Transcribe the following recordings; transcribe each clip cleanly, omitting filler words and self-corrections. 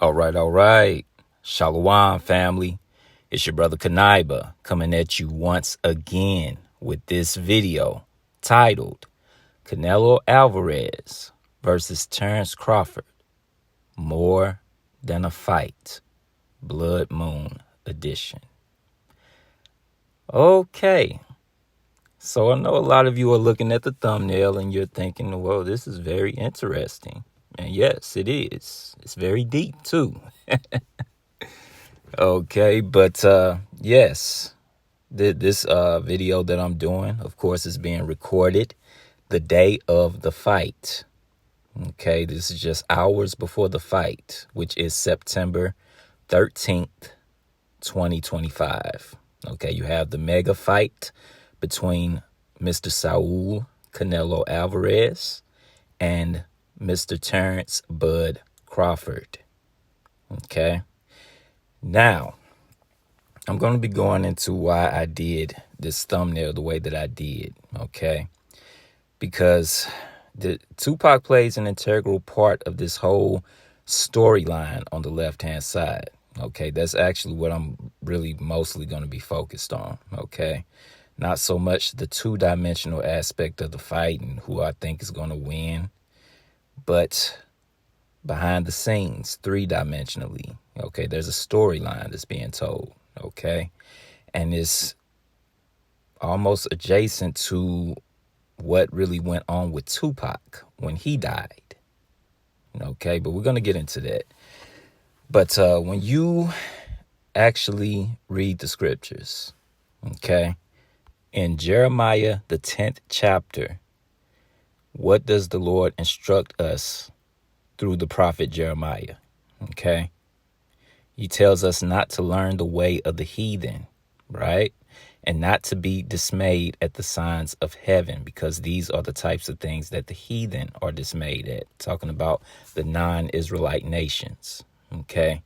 All right. Shalom, family. It's your brother Kanaiba coming at you once again with this video titled Canelo Alvarez versus Terence Crawford, More Than a Fight, Blood Moon Edition. Okay, so I know a lot of you are looking at the thumbnail and you're thinking, well, this is very interesting. And yes, it is. It's very deep too. Okay, but yes, this video that I'm doing, of course, is being recorded the day of the fight. Okay, this is just hours before the fight, which is September 13th, 2025. Okay, you have the mega fight between Mr. Saul Canelo Alvarez and Mr. Terence Bud Crawford. Okay. Now, I'm going to be going into why I did this thumbnail the way that I did, okay? Because Tupac plays an integral part of this whole storyline on the left-hand side, okay? That's actually what I'm really mostly going to be focused on, okay? Not so much the two-dimensional aspect of the fight and who I think is going to win, but behind the scenes, three-dimensionally. Okay, there's a storyline that's being told, okay? And it's almost adjacent to what really went on with Tupac when he died, okay? But we're going to get into that. But when you actually read the scriptures, okay, in Jeremiah, the 10th chapter, what does the Lord instruct us through the prophet Jeremiah, okay? He tells us not to learn the way of the heathen, right? And not to be dismayed at the signs of heaven, because these are the types of things that the heathen are dismayed at. Talking about the non-Israelite nations, okay?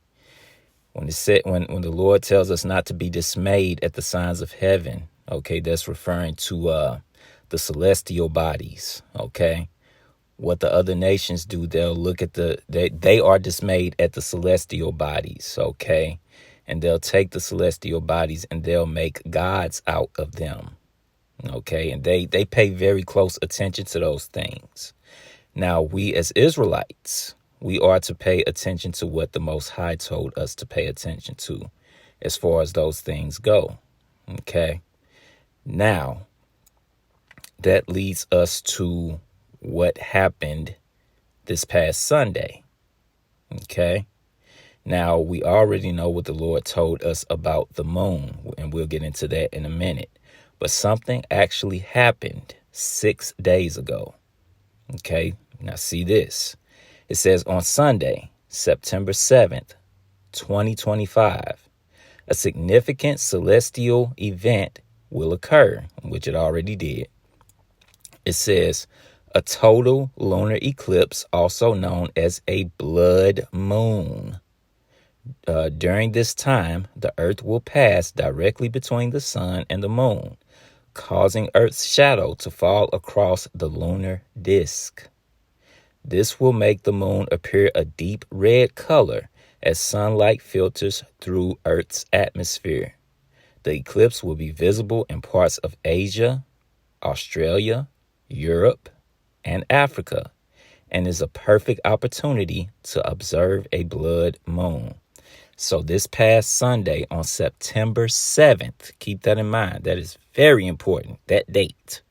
When the Lord tells us not to be dismayed at the signs of heaven, okay, that's referring to the celestial bodies, okay? What the other nations do, they'll look at they are dismayed at the celestial bodies, okay? And they'll take the celestial bodies and they'll make gods out of them, okay? And they pay very close attention to those things. Now, we as Israelites, we are to pay attention to what the Most High told us to pay attention to as far as those things go, okay? Now, that leads us to what happened this past Sunday, okay? Now, we already know what the Lord told us about the moon, and we'll get into that in a minute. But something actually happened 6 days ago, okay? Now, see this. It says on Sunday, September 7th, 2025, a significant celestial event will occur, which it already did. It says, a total lunar eclipse, also known as a blood moon. During this time, the Earth will pass directly between the sun and the moon, causing Earth's shadow to fall across the lunar disk. This will make the moon appear a deep red color as sunlight filters through Earth's atmosphere. The eclipse will be visible in parts of Asia, Australia, Europe, and Africa, and is a perfect opportunity to observe a blood moon. So this past Sunday on September 7th, keep that in mind. That is very important, that date.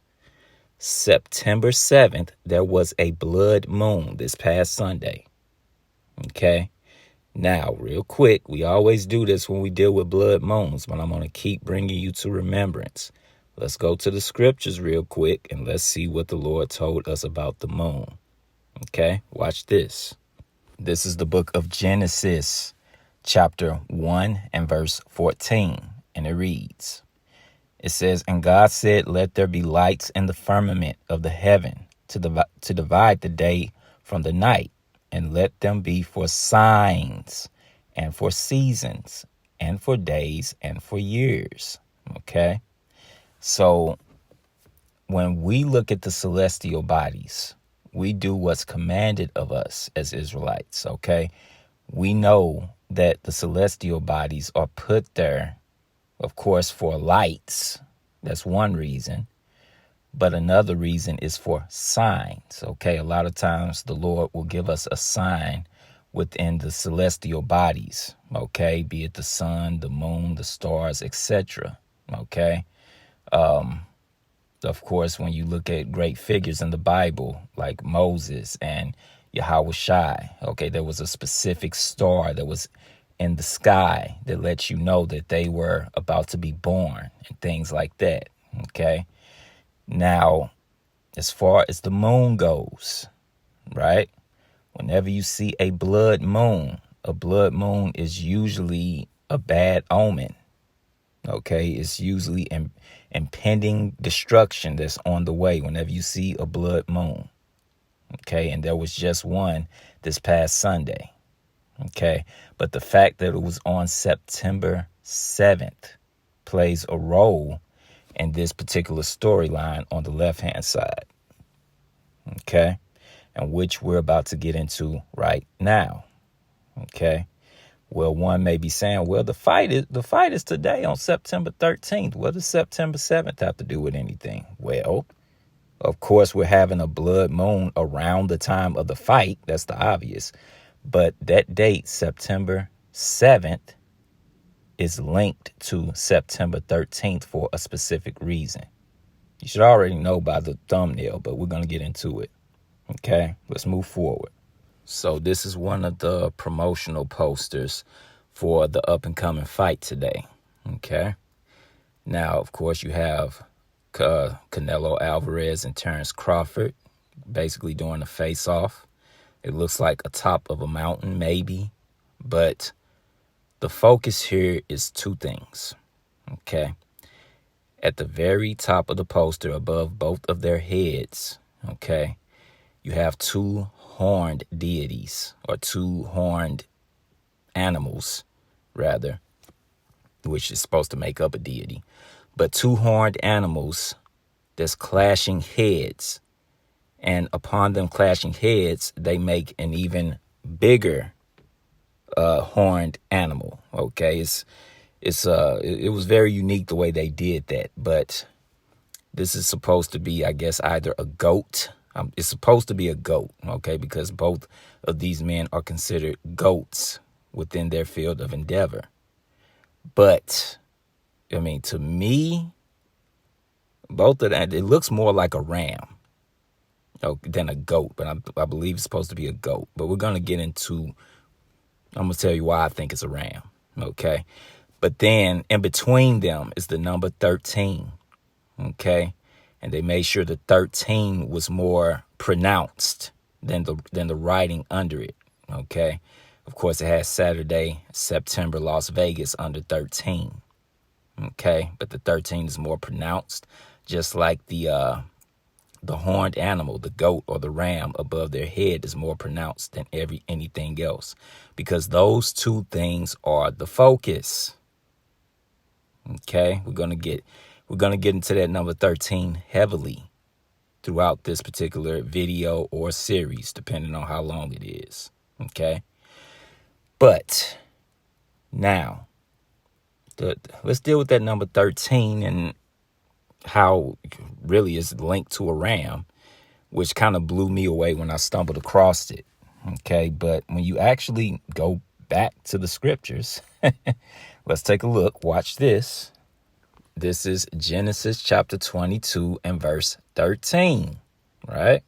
September 7th, there was a blood moon this past Sunday. Okay? Now, real quick, we always do this when we deal with blood moons, but I'm going to keep bringing you to remembrance. Let's go to the scriptures real quick and let's see what the Lord told us about the moon. Okay, watch this. This is the book of Genesis, chapter 1 and verse 14. And it reads, it says, and God said, let there be lights in the firmament of the heaven to divide the day from the night, and let them be for signs and for seasons and for days and for years. Okay. So when we look at the celestial bodies, we do what's commanded of us as Israelites, okay? we know that the celestial bodies are put there, of course, for lights. That's one reason. But another reason is for signs. Okay, a lot of times the Lord will give us a sign within the celestial bodies. Okay, be it the sun, the moon, the stars, etc. Okay. Of course, when you look at great figures in the Bible, like Moses and Yahweh Shai, okay, there was a specific star that was in the sky that lets you know that they were about to be born and things like that. Okay. Now, as far as the moon goes, right? Whenever you see a blood moon is usually a bad omen. Okay, it's usually impending destruction that's on the way whenever you see a blood moon. Okay, and there was just one this past Sunday. Okay, but the fact that it was on September 7th plays a role in this particular storyline on the left-hand side. Okay, and which we're about to get into right now. Okay. Well, one may be saying, well, the fight is today on September 13th. What does September 7th have to do with anything? Well, of course, we're having a blood moon around the time of the fight. That's the obvious. But that date, September 7th, is linked to September 13th for a specific reason. You should already know by the thumbnail, but we're going to get into it. Okay, let's move forward. So this is one of the promotional posters for the up-and-coming fight today, okay? Now, of course, you have Canelo Alvarez and Terence Crawford basically doing a face-off. It looks like atop of a mountain, maybe, but the focus here is two things, okay? At the very top of the poster, above both of their heads, okay, you have two horned deities, or two horned animals, rather, which is supposed to make up a deity. But two horned animals that's clashing heads. And upon them clashing heads, they make an even bigger horned animal. Okay, it was very unique the way they did that. But this is supposed to be, I guess, either a goat. It's supposed to be a goat, okay, because both of these men are considered goats within their field of endeavor. But, I mean, to me, both of that, it looks more like a ram than a goat, but I believe it's supposed to be a goat. But we're going to get into, I'm going to tell you why I think it's a ram, okay? But then in between them is the number 13, okay? And they made sure the 13 was more pronounced than the writing under it, okay? Of course, it has Saturday, September, Las Vegas under 13, okay? But the 13 is more pronounced, just like the horned animal, the goat or the ram above their head is more pronounced than anything else, because those two things are the focus, okay? We're going to get into that number 13 heavily throughout this particular video or series, depending on how long it is, okay? But now, let's deal with that number 13 and how really is linked to a ram, which kind of blew me away when I stumbled across it, okay? But when you actually go back to the scriptures, let's take a look. Watch this. This is Genesis chapter 22 and verse 13, right?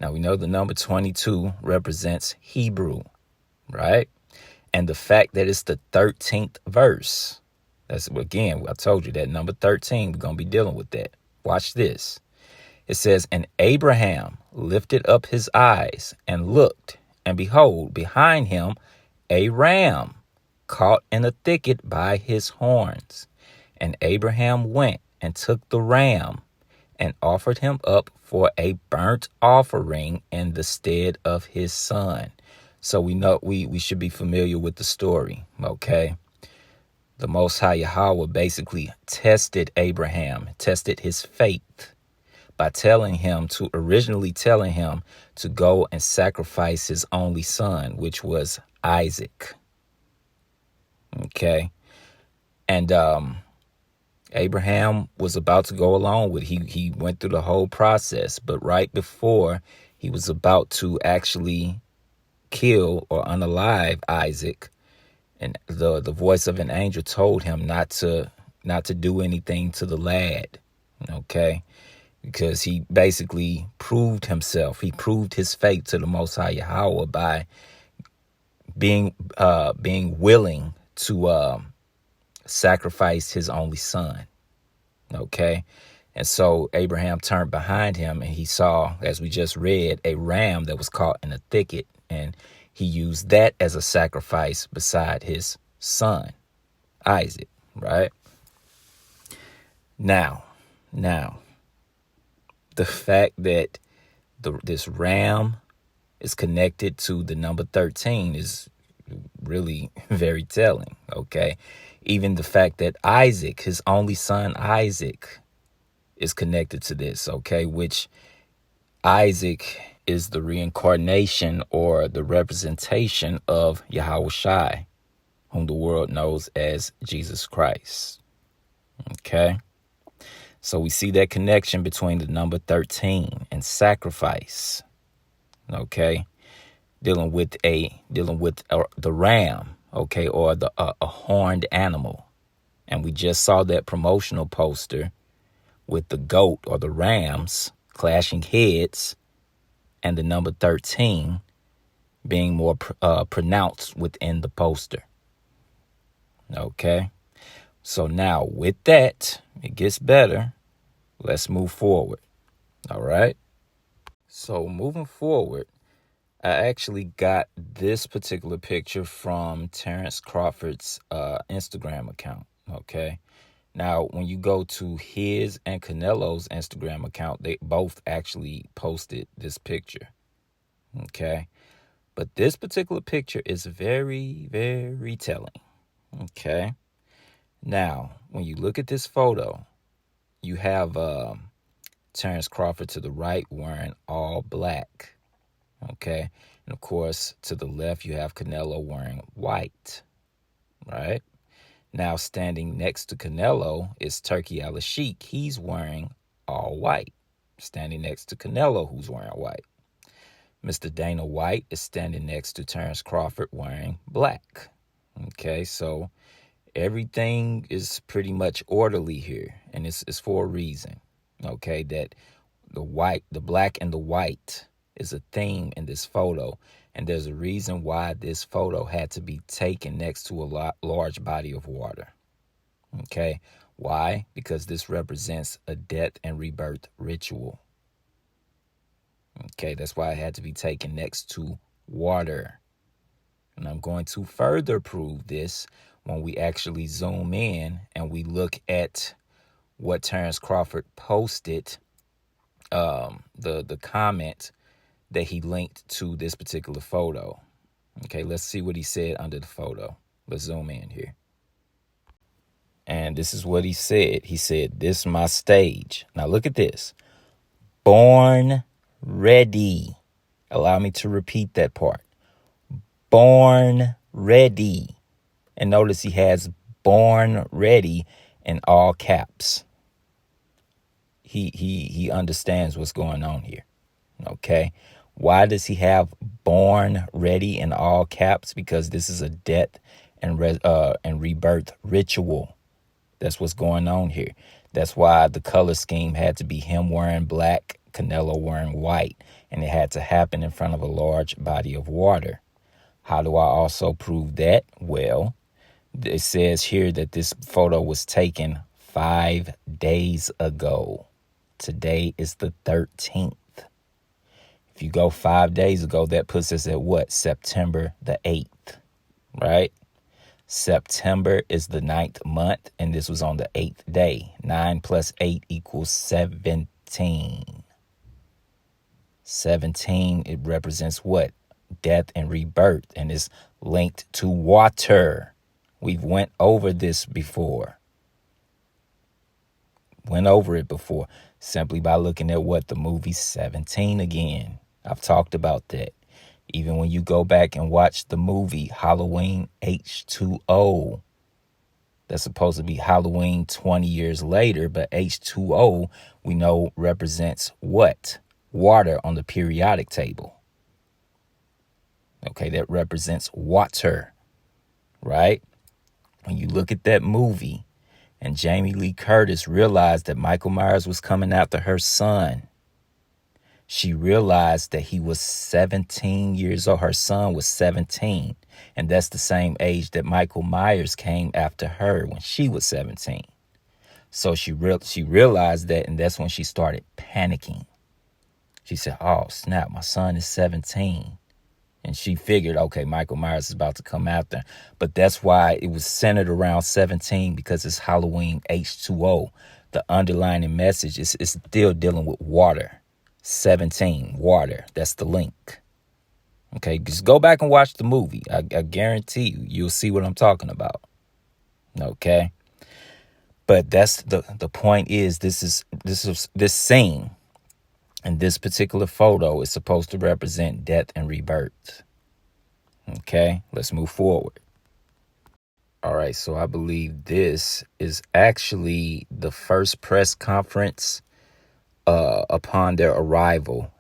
Now, we know the number 22 represents Hebrew, right? And the fact that it's the 13th verse, that's, again, I told you that number 13, we're going to be dealing with that. Watch this. It says, and Abraham lifted up his eyes and looked, and behold, behind him a ram caught in a thicket by his horns. And Abraham went and took the ram and offered him up for a burnt offering in the stead of his son. So we know we should be familiar with the story, okay? The Most High Yahweh basically tested Abraham, tested his faith by originally telling him to go and sacrifice his only son, which was Isaac. Okay. And Abraham was about to go along with it. He went through the whole process, but right before he was about to actually kill or unalive Isaac, and the voice of an angel told him not to do anything to the lad. Okay. Because he basically proved himself. He proved his faith to the Most High Yahweh by being willing to sacrifice his only son. Okay. And so Abraham turned behind him and he saw, as we just read, a ram that was caught in a thicket. And he used that as a sacrifice beside his son, Isaac, right? Now, the fact that this ram is connected to the number 13 is really very telling, okay? Even the fact that Isaac, his only son Isaac, is connected to this, okay? Which Isaac is the reincarnation or the representation of Yahweh Shai, whom the world knows as Jesus Christ, okay? So we see that connection between the number 13 and sacrifice, okay? Dealing with the ram, okay, or a horned animal. And we just saw that promotional poster with the goat or the rams clashing heads and the number 13 being more pronounced within the poster. Okay. So now with that, it gets better. Let's move forward. All right. So moving forward, I actually got this particular picture from Terence Crawford's Instagram account. Okay. Now, when you go to his and Canelo's Instagram account, they both actually posted this picture. Okay. But this particular picture is very, very telling. Okay. Now, when you look at this photo, you have Terence Crawford to the right wearing all black. Okay. And of course, to the left, you have Canelo wearing white. Right. Now, standing next to Canelo is Turkey Al-Sheikh. He's wearing all white. Standing next to Canelo, who's wearing white. Mr. Dana White is standing next to Terence Crawford wearing black. Okay, so everything is pretty much orderly here, and it's for a reason. Okay, that the black and the white is a theme in this photo, and there's a reason why this photo had to be taken next to a large body of water. Okay, why? Because this represents a death and rebirth ritual. Okay, that's why it had to be taken next to water. And I'm going to further prove this when we actually zoom in and we look at what Terence Crawford posted, the comment that he linked to this particular photo. Okay, let's see what he said under the photo. Let's zoom in here. And this is what he said. He said, "This my stage." Now look at this. Born ready. Allow me to repeat that part. Born ready. And notice he has born ready in all caps. He understands what's going on here. Okay. Why does he have born ready in all caps? Because this is a death and rebirth ritual. That's what's going on here. That's why the color scheme had to be him wearing black, Canelo wearing white, and it had to happen in front of a large body of water. How do I also prove that? Well, it says here that this photo was taken 5 days ago. Today is the 13th. If you go 5 days ago, that puts us at what? September the 8th, right? September is the 9th month, and this was on the 8th day. 9 plus 8 equals 17. 17, it represents what? Death and rebirth, and is linked to water. We've went over this before. Simply by looking at what? The movie 17 again. I've talked about that. Even when you go back and watch the movie Halloween H2O, that's supposed to be Halloween 20 years later, but H2O we know represents what? Water on the periodic table. Okay, that represents water, right? When you look at that movie and Jamie Lee Curtis realized that Michael Myers was coming after her son, she realized that he was 17 years old. Her son was 17. And that's the same age that Michael Myers came after her when she was 17. So she realized that, and that's when she started panicking. She said, oh, snap, my son is 17. And she figured, okay, Michael Myers is about to come after. But that's why it was centered around 17, because it's Halloween H2O. The underlying message is still dealing with water. 17, water. That's the link. Okay, just go back and watch the movie. I guarantee you'll see what I'm talking about. Okay? But that's the point is this scene and this particular photo is supposed to represent death and rebirth. Okay, let's move forward. All right, so I believe this is actually the first press conference upon their arrival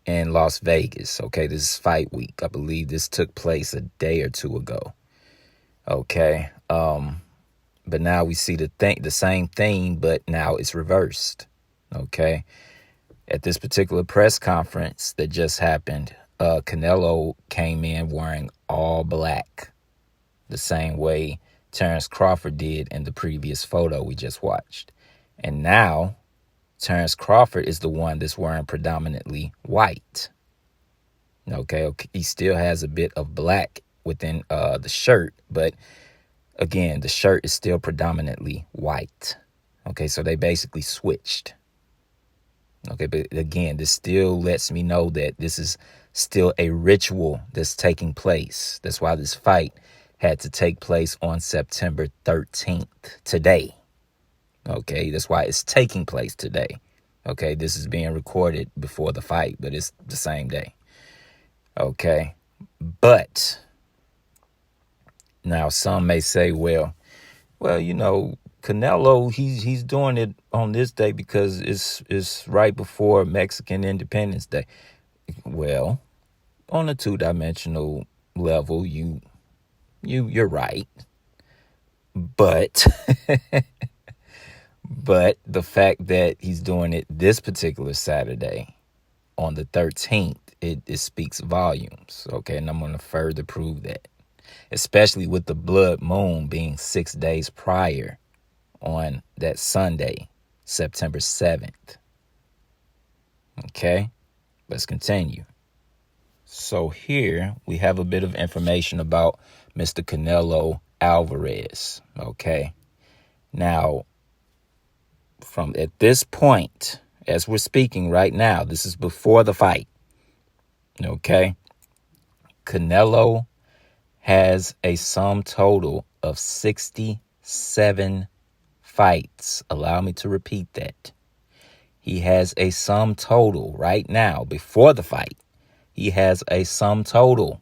in Las Vegas. Okay, this is fight week. I believe this took place a day or two ago. Okay, but now we see the same thing, but now it's reversed. Okay, at this particular press conference that just happened, Canelo came in wearing all black, the same way Terence Crawford did in the previous photo we just watched. And now Terence Crawford is the one that's wearing predominantly white. Okay, he still has a bit of black within the shirt, but again, the shirt is still predominantly white. Okay, so they basically switched. Okay, but again, this still lets me know that this is still a ritual that's taking place. That's why this fight had to take place on September 13th, today. Okay, that's why it's taking place today. Okay, this is being recorded before the fight, but it's the same day. Okay, but now some may say, well, you know, Canelo, he's doing it on this day because it's right before Mexican Independence Day. Well, on a two-dimensional level, you're right, but but the fact that he's doing it this particular Saturday on the 13th, it speaks volumes. Okay, and I'm going to further prove that, especially with the blood moon being 6 days prior on that Sunday, September 7th. Okay, let's continue. So here we have a bit of information about Mr. Canelo Alvarez. Okay, now from at this point, as we're speaking right now, this is before the fight. Okay, Canelo has a sum total of 67 fights. Allow me to repeat that. He has a sum total right now, before the fight, he has a sum total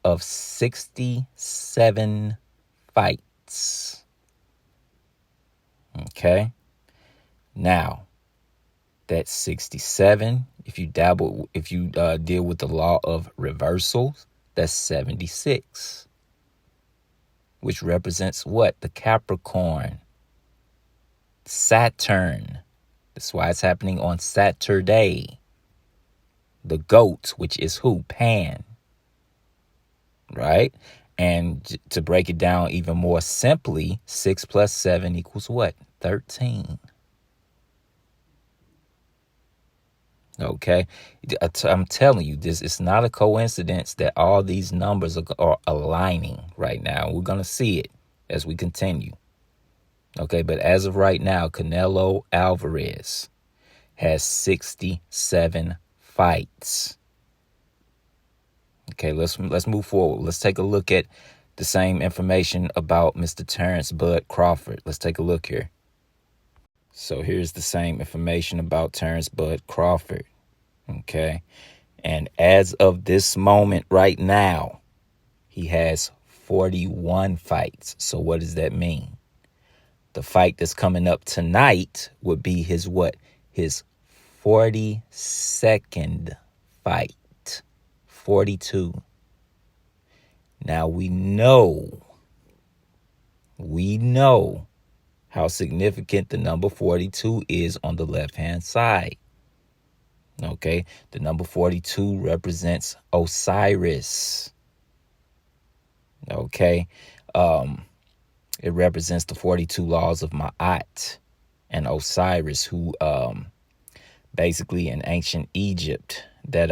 of 67 fights. Okay. Now, that's 67. If you deal with the law of reversals, that's 76. Which represents what? The Capricorn. Saturn. That's why it's happening on Saturday. The goat, which is who? Pan. Right? And to break it down even more simply, 6 plus 7 equals what? 13. Okay? I'm telling you, this is not a coincidence that all these numbers are aligning right now. We're going to see it as we continue. Okay, but as of right now, Canelo Alvarez has 67 fights. Okay, let's move forward. Let's take a look at the same information about Mr. Terence Bud Crawford. Let's take a look here. So here's the same information about Terence Bud Crawford. Okay, And as of this moment right now, he has 41 fights. So what does that mean? The fight that's coming up tonight would be his what? His 42nd fight. 42. Now we know how significant the number 42 is on the left-hand side. Okay, the number 42 represents Osiris. Okay, it represents the 42 laws of Ma'at and Osiris, who basically in ancient Egypt, that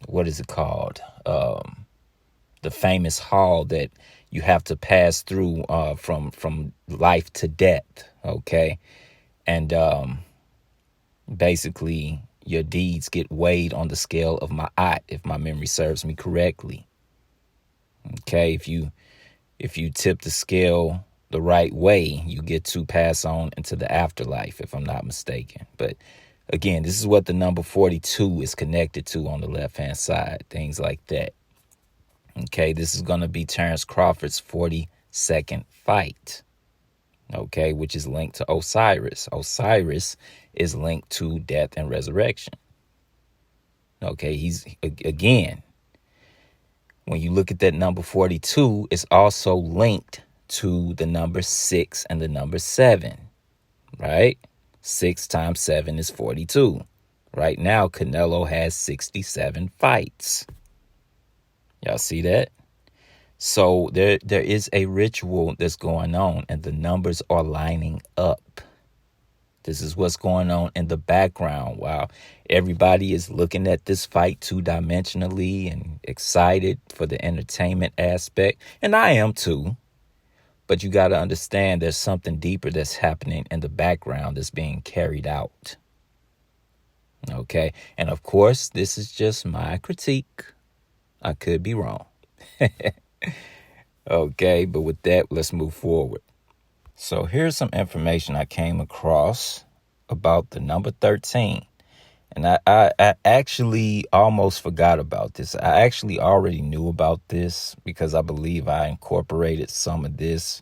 what is it called? The famous hall that you have to pass through from life to death. Okay, and basically your deeds get weighed on the scale of Ma'at, if my memory serves me correctly. Okay, if you tip the scale the right way, you get to pass on into the afterlife, if I'm not mistaken. But again, this is what the number 42 is connected to on the left-hand side, things like that. Okay, this is going to be Terence Crawford's 42nd fight, okay, which is linked to Osiris. Osiris is linked to death and resurrection. Okay, he's, again, when you look at that number 42, it's also linked to the number 6 and the number 7, right? 6 times 7 is 42. Right now, Canelo has 67 fights. Y'all see that? So there is a ritual that's going on, and the numbers are lining up. This is what's going on in the background while everybody is looking at this fight two-dimensionally and excited for the entertainment aspect. And I am too. But you got to understand there's something deeper that's happening in the background that's being carried out. Okay. And of course, this is just my critique. I could be wrong. Okay. But with that, let's move forward. So here's some information I came across about the number 13. And I actually almost forgot about this. I actually already knew about this because I believe I incorporated some of this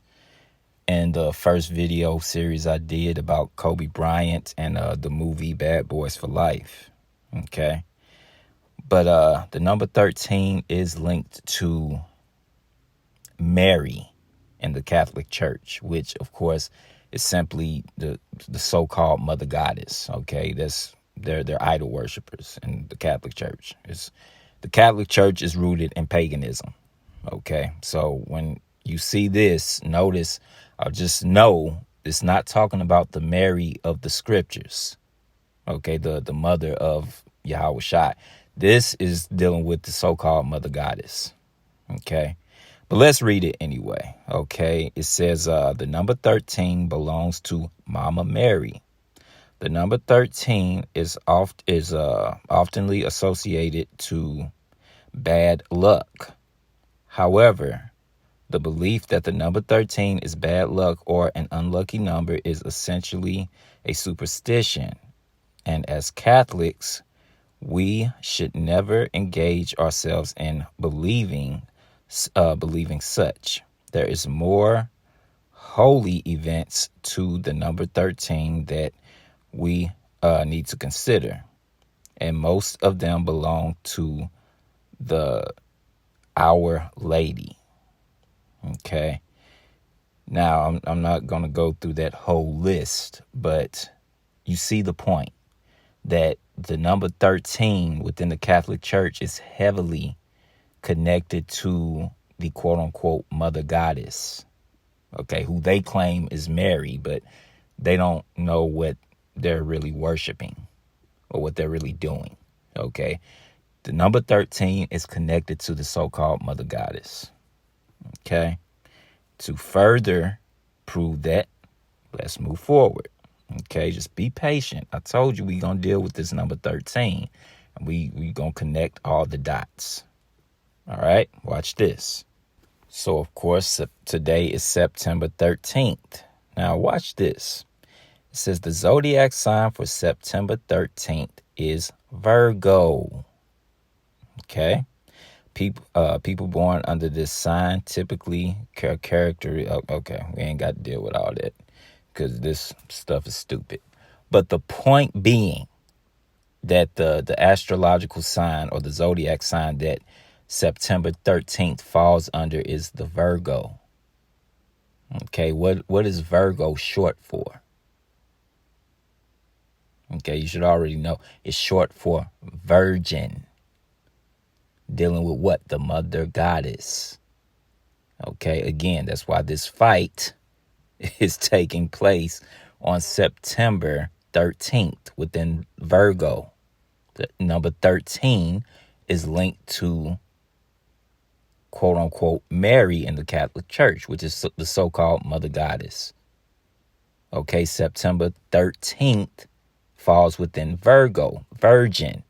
in the first video series I did about Kobe Bryant and the movie Bad Boys for Life. Okay. But the number 13 is linked to Mary in the Catholic Church, which, of course, is simply the so-called Mother Goddess. Okay, they're idol worshipers in the Catholic Church. The Catholic Church is rooted in paganism. Okay, so when you see this, notice or just know it's not talking about the Mary of the Scriptures. Okay, the mother of Yahweh Shai. This is dealing with the so-called Mother Goddess. Okay. But let's read it anyway, okay? It says the number 13 belongs to Mama Mary. The number 13 is oftenly associated to bad luck. However, the belief that the number 13 is bad luck or an unlucky number is essentially a superstition. And as Catholics, we should never engage ourselves in believing such. There is more holy events to the number 13 that we need to consider, and most of them belong to Our Lady. Okay. Now I'm not going to go through that whole list, but you see the point that the number 13 within the Catholic Church is heavily connected to the quote-unquote Mother Goddess, okay, who they claim is Mary, but they don't know what they're really worshiping or what they're really doing, okay? The number 13 is connected to the so-called Mother Goddess, okay? To further prove that, let's move forward, okay? Just be patient. I told you we're going to deal with this number 13, and we going to connect all the dots. All right, watch this. So, of course, today is September 13th. Now, watch this. It says the zodiac sign for September 13th is Virgo. Okay. People born under this sign typically character. Okay, we ain't got to deal with all that because this stuff is stupid. But the point being that the astrological sign or the zodiac sign that September 13th falls under is the Virgo. Okay, what is Virgo short for? Okay, you should already know. It's short for virgin. Dealing with what? The mother goddess. Okay, again, that's why this fight is taking place on September 13th within Virgo. The number 13 is linked to quote unquote Mary in the Catholic Church, which is the so-called mother goddess. Okay, September 13th falls within Virgo, virgin.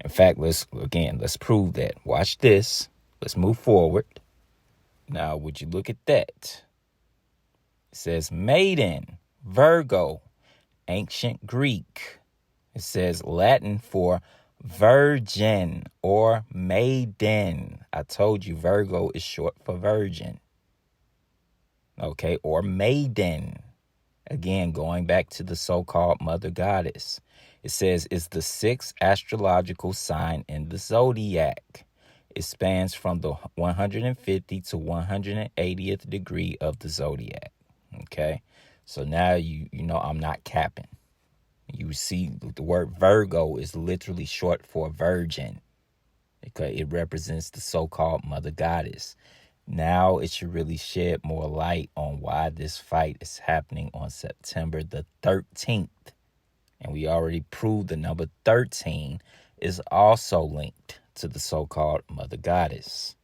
In fact, let's prove that. Watch this. Let's move forward. Now, would you look at that? It says maiden, Virgo, ancient Greek. It says Latin for virgin or maiden. I told you Virgo is short for virgin. Okay, or maiden. Again, going back to the so-called mother goddess. It says it's the sixth astrological sign in the zodiac. It spans from the 150 to 180th degree of the zodiac. Okay, so now you know I'm not capping. You see the word Virgo is literally short for virgin because it represents the so-called mother goddess. Now it should really shed more light on why this fight is happening on September the 13th. And we already proved the number 13 is also linked to the so-called mother goddess.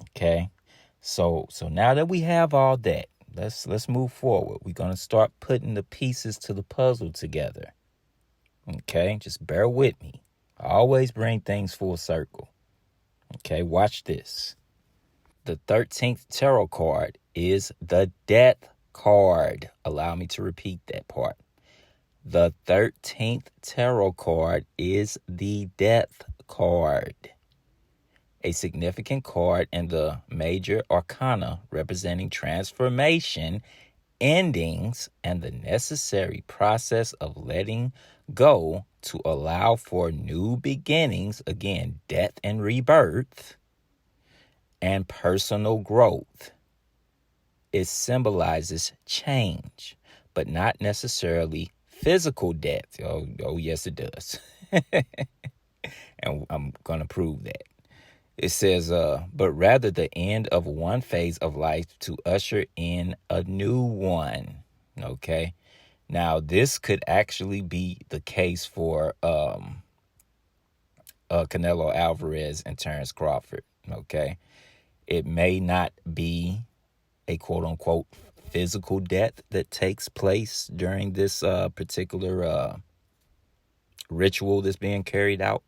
Okay, so now that we have all that, let's move forward. We're gonna start putting the pieces to the puzzle together. Okay, just bear with me. I always bring things full circle. Okay, watch this. The 13th tarot card is the Death card. Allow me to repeat that part. The 13th tarot card is the Death card. A significant card in the major arcana representing transformation, endings, and the necessary process of letting go to allow for new beginnings, again, death and rebirth, and personal growth. It symbolizes change, but not necessarily physical death. Oh yes, it does. And I'm going to prove that. It says, but rather the end of one phase of life to usher in a new one. Okay. Now, this could actually be the case for Canelo Alvarez and Terence Crawford. Okay. It may not be a quote unquote physical death that takes place during this particular ritual that's being carried out.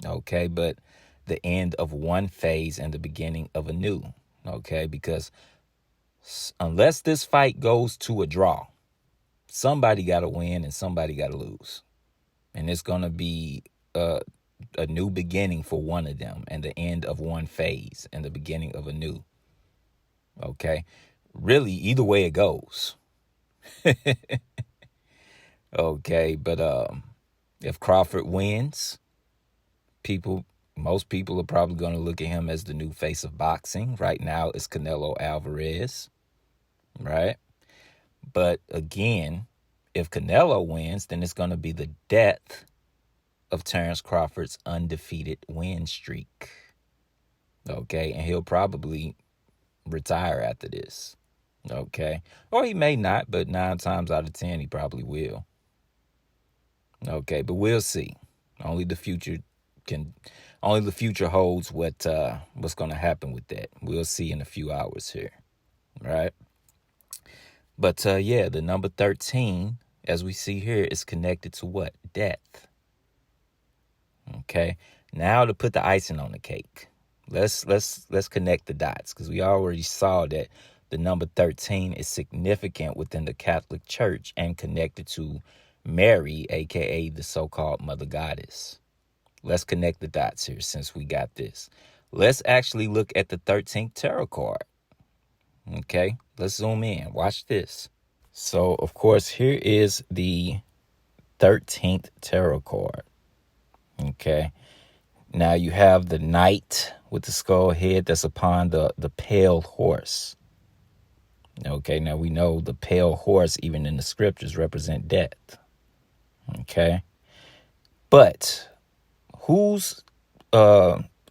Okay. But the end of one phase and the beginning of a new. Okay. Because unless this fight goes to a draw, somebody got to win and somebody got to lose. And it's going to be a new beginning for one of them and the end of one phase and the beginning of a new. Okay. Really, either way it goes. Okay. But if Crawford wins, most people are probably going to look at him as the new face of boxing. Right now, it's Canelo Alvarez. Right. But again, if Canelo wins, then it's going to be the death of Terence Crawford's undefeated win streak. Okay. And he'll probably retire after this. Okay. Or he may not, but 9 times out of 10, he probably will. Okay. But we'll see. Only the future holds what's going to happen with that. We'll see in a few hours here. Right. But the number 13, as we see here, is connected to what? Death. Okay. Now to put the icing on the cake. Let's connect the dots because we already saw that the number 13 is significant within the Catholic Church and connected to Mary, aka the so-called Mother Goddess. Let's connect the dots here since we got this. Let's actually look at the 13th tarot card. Okay, let's zoom in. Watch this. So, of course, here is the 13th tarot card. Okay, now you have the knight with the skull head that's upon the pale horse. Okay, now we know the pale horse, even in the scriptures, represent death. Okay, but who's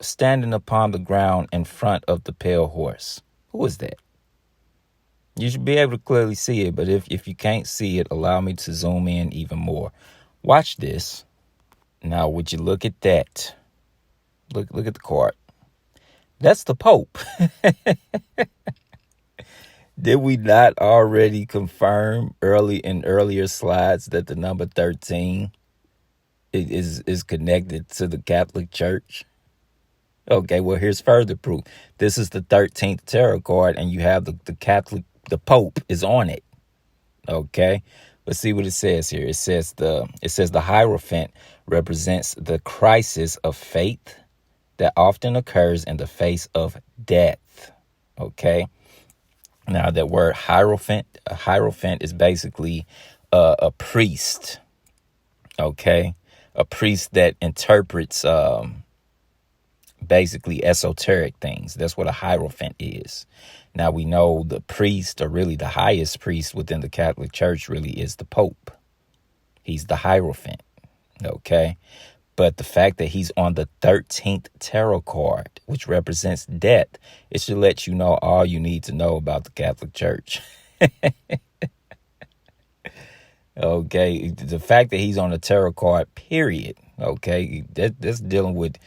standing upon the ground in front of the pale horse? Who is that? You should be able to clearly see it, but if you can't see it, allow me to zoom in even more. Watch this. Now, would you look at that? Look at the card. That's the Pope. Did we not already confirm in earlier slides that the number 13 is connected to the Catholic Church? Okay, well, here's further proof. This is the 13th tarot card, and you have the Pope is on it. Okay, let's see what it says here. It says the Hierophant represents the crisis of faith that often occurs in the face of death. Okay, now that word a Hierophant is basically a priest. Okay, a priest that interprets basically esoteric things. That's what a Hierophant is. Now we know the priest, or really the highest priest within the Catholic Church, really is the Pope. He's the Hierophant. Okay. But the fact that he's on the 13th tarot card, which represents death, it should let you know all you need to know about the Catholic Church. Okay. The fact that he's on the tarot card, period. Okay. That's dealing with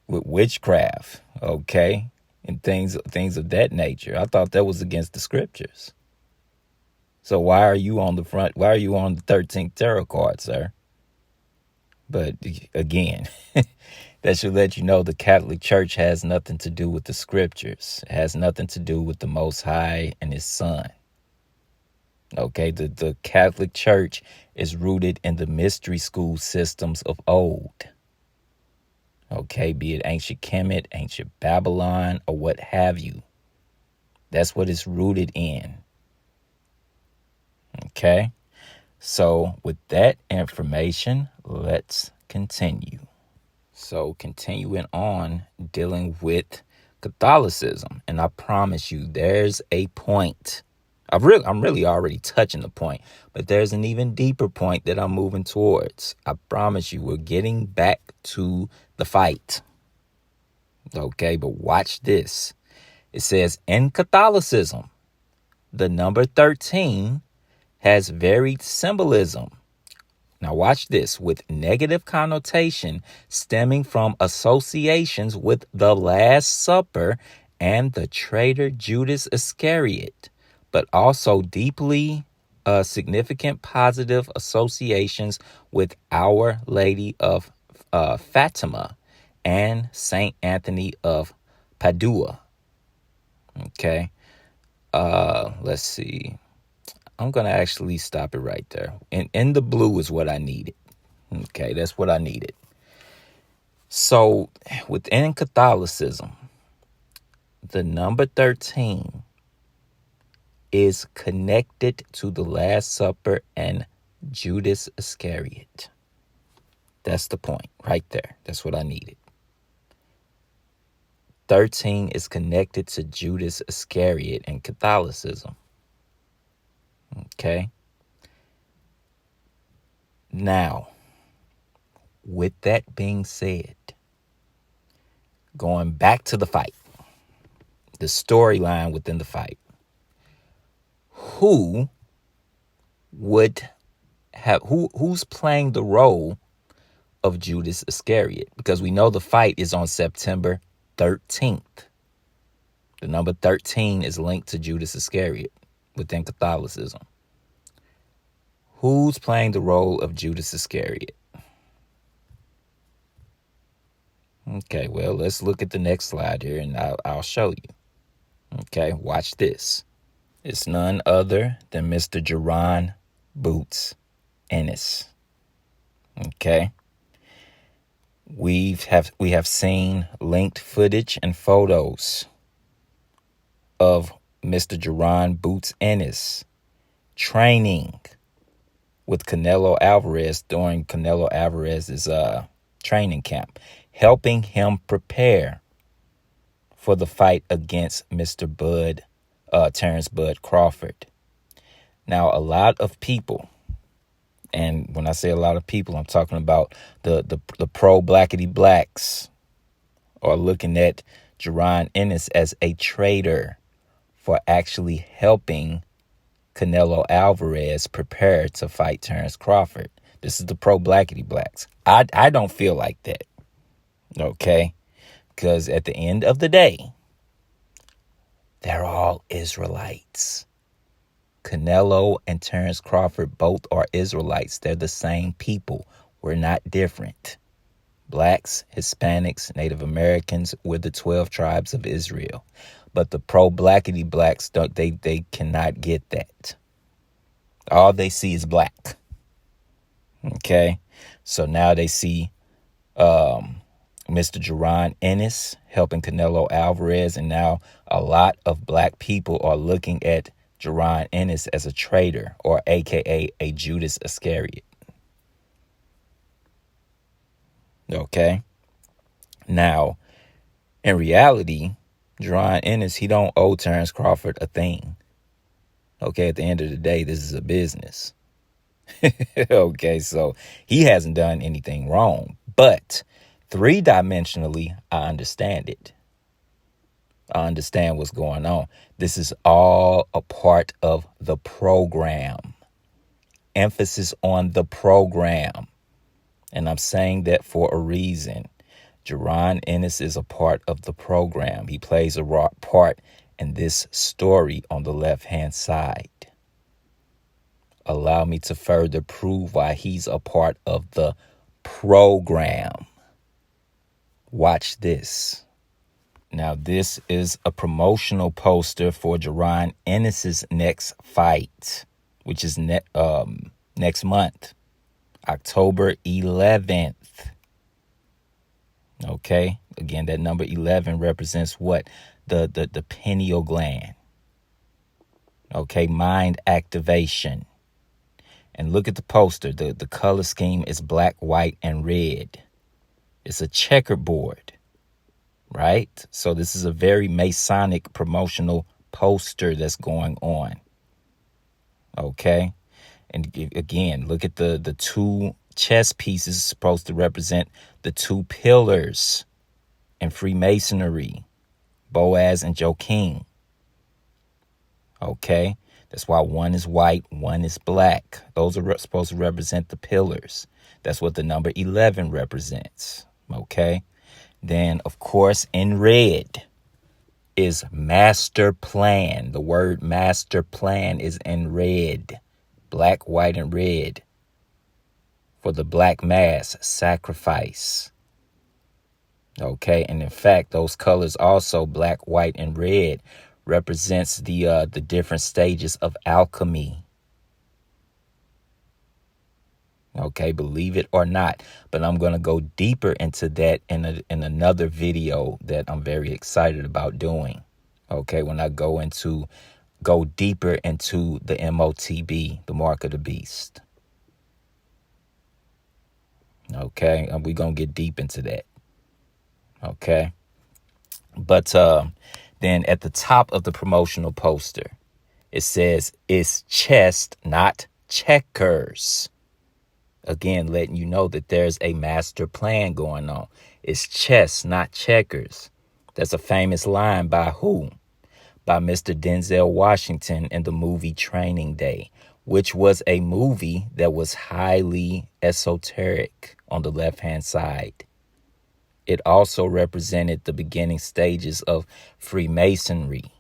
witchcraft. Okay. And things of that nature. I thought that was against the scriptures. So why are you on the front? Why are you on the 13th tarot card, sir? But again, that should let you know the Catholic Church has nothing to do with the scriptures. It has nothing to do with the Most High and His Son. Okay, the Catholic Church is rooted in the mystery school systems of old. Okay, be it ancient Kemet, ancient Babylon, or what have you. That's what it's rooted in. Okay, so with that information, let's continue. So continuing on dealing with Catholicism, and I promise you, there's a point. I'm really already touching the point, but there's an even deeper point that I'm moving towards. I promise you, we're getting back to the fight. Okay, but watch this. It says, in Catholicism, the number 13 has varied symbolism. Now watch this, with negative connotation stemming from associations with the Last Supper and the traitor Judas Iscariot, but also deeply significant positive associations with Our Lady of Fatima and Saint Anthony of Padua. Okay, let's see. I'm going to actually stop it right there. And in the blue is what I needed. Okay, that's what I needed. So within Catholicism, the number 13 is connected to the Last Supper and Judas Iscariot. That's the point right there. That's what I needed. 13 is connected to Judas Iscariot in Catholicism. Okay. Now, with that being said, going back to the fight, the storyline within the fight, who's playing the role of Judas Iscariot? Because we know the fight is on September 13th. The number 13 is linked to Judas Iscariot within Catholicism. Who's playing the role of Judas Iscariot? Okay, well, let's look at the next slide here and I'll show you. Okay, watch this. It's none other than Mr. Jerron Boots Ennis. Okay. We have seen linked footage and photos of Mr. Jerron Boots Ennis training with Canelo Alvarez during Canelo Alvarez's training camp, helping him prepare for the fight against Mr. Terence Bud Crawford. Now, a lot of people, and when I say a lot of people, I'm talking about the pro blackety blacks, are looking at Jerron Ennis as a traitor for actually helping Canelo Alvarez prepare to fight Terence Crawford. This is the pro blackety blacks. I don't feel like that. Okay? Because at the end of the day, they're all Israelites. Canelo and Terence Crawford both are Israelites. They're the same people. We're not different. Blacks, Hispanics, Native Americans, we're the 12 tribes of Israel. But the pro-blackety blacks, they cannot get that. All they see is black. Okay? So now they see Mr. Jerron Ennis helping Canelo Alvarez, and now a lot of black people are looking at Jerron Ennis as a traitor, or AKA a Judas Iscariot. Okay? Now, in reality, Jerron Ennis, he don't owe Terence Crawford a thing. Okay, at the end of the day, this is a business. Okay, so he hasn't done anything wrong. But three-dimensionally, I understand it. I understand what's going on. This is all a part of the program. Emphasis on the program. And I'm saying that for a reason. Jerron Ennis is a part of the program. He plays a part in this story on the left-hand side. Allow me to further prove why he's a part of the program. Watch this. Now, this is a promotional poster for Jerron Ennis's next fight, which is next month, October 11th. Okay, again, that number 11 represents what? The pineal gland. Okay, mind activation. And look at the poster. The color scheme is black, white, and red. It's a checkerboard, right? So this is a very Masonic promotional poster that's going on. Okay, and again, look at the two chess pieces supposed to represent the two pillars in Freemasonry, Boaz and Joachim. Okay, that's why one is white, one is black. Those are supposed to represent the pillars. That's what the number 11 represents. Okay, then of course in red is master plan. The word master plan is in red, black, white, and red. For the black mass, sacrifice. Okay, and in fact, those colors also, black, white, and red, represents the different stages of alchemy. Okay, believe it or not, but I'm going to go deeper into that in another video that I'm very excited about doing. Okay, when I go deeper into the MOTB, the Mark of the Beast. Okay, and we're going to get deep into that. Okay, but then at the top of the promotional poster, it says, it's chess, not checkers. Again, letting you know that there's a master plan going on. It's chess, not checkers. That's a famous line by who? By Mr. Denzel Washington in the movie Training Day, which was a movie that was highly esoteric on the left-hand side. It also represented the beginning stages of Freemasonry,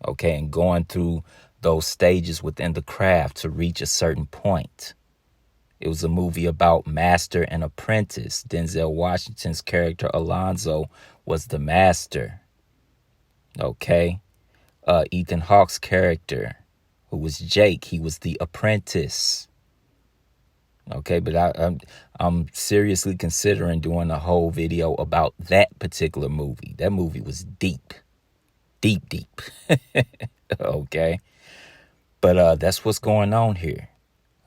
okay, and going through those stages within the craft to reach a certain point. It was a movie about master and apprentice. Denzel Washington's character, Alonzo, was the master, okay? Ethan Hawke's character, who was Jake, he was the apprentice. Okay, but I'm seriously considering doing a whole video about that particular movie. That movie was deep, deep, deep. Okay, but that's what's going on here.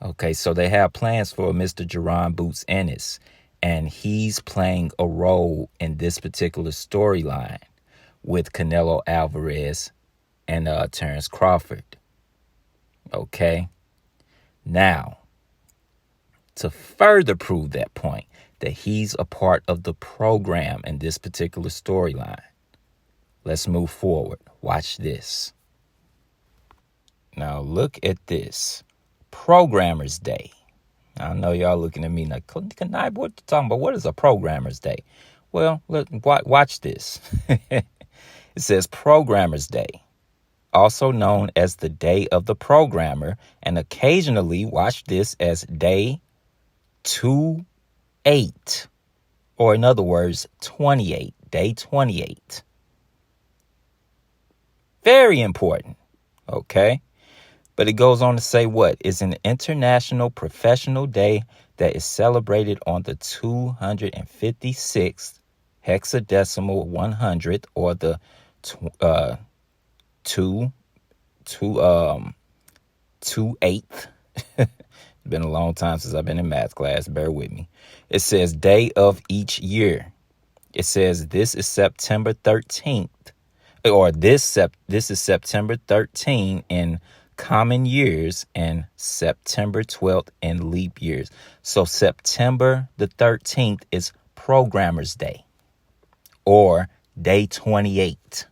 Okay, so they have plans for Mr. Jerron Boots Ennis, and he's playing a role in this particular storyline with Canelo Alvarez and Terence Crawford. Okay, now to further prove that point, that he's a part of the program in this particular storyline, let's move forward. Watch this. Now look at this. Programmer's Day. I know y'all looking at me like, Knife, what you talking about? What is a Programmer's Day? Well, watch this. It says Programmer's Day, also known as the Day of the Programmer, and occasionally, watch this, as Day 28, or in other words, 28, Day 28. Very important, okay? But it goes on to say what? It's an international professional day that is celebrated on the 256th hexadecimal 100th, or the 2/8. It's been a long time since I've been in math class. Bear with me. It says day of each year. It says this is September 13th, or this is September 13 in common years and September 12th in leap years. So September the 13th is Programmer's Day, or Day 28.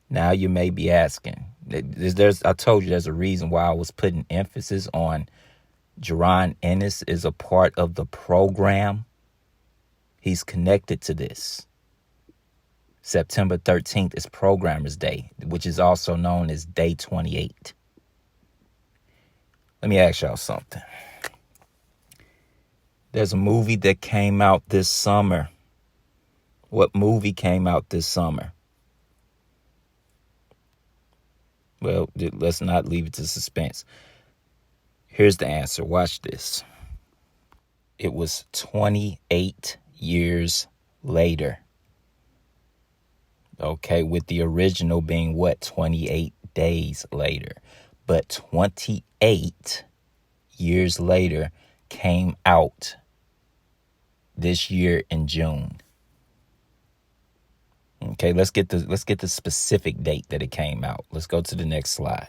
Now you may be asking, I told you there's a reason why I was putting emphasis on Jerron Ennis is a part of the program. He's connected to this. September 13th is Programmer's Day, which is also known as Day 28. Let me ask y'all something. There's a movie that came out this summer. What movie came out this summer? Well, let's not leave it to suspense. Here's the answer. Watch this. It was 28 years later. Okay, with the original being what? 28 days later. But 28 years later came out this year in June. Okay, let's get the specific date that it came out. Let's go to the next slide.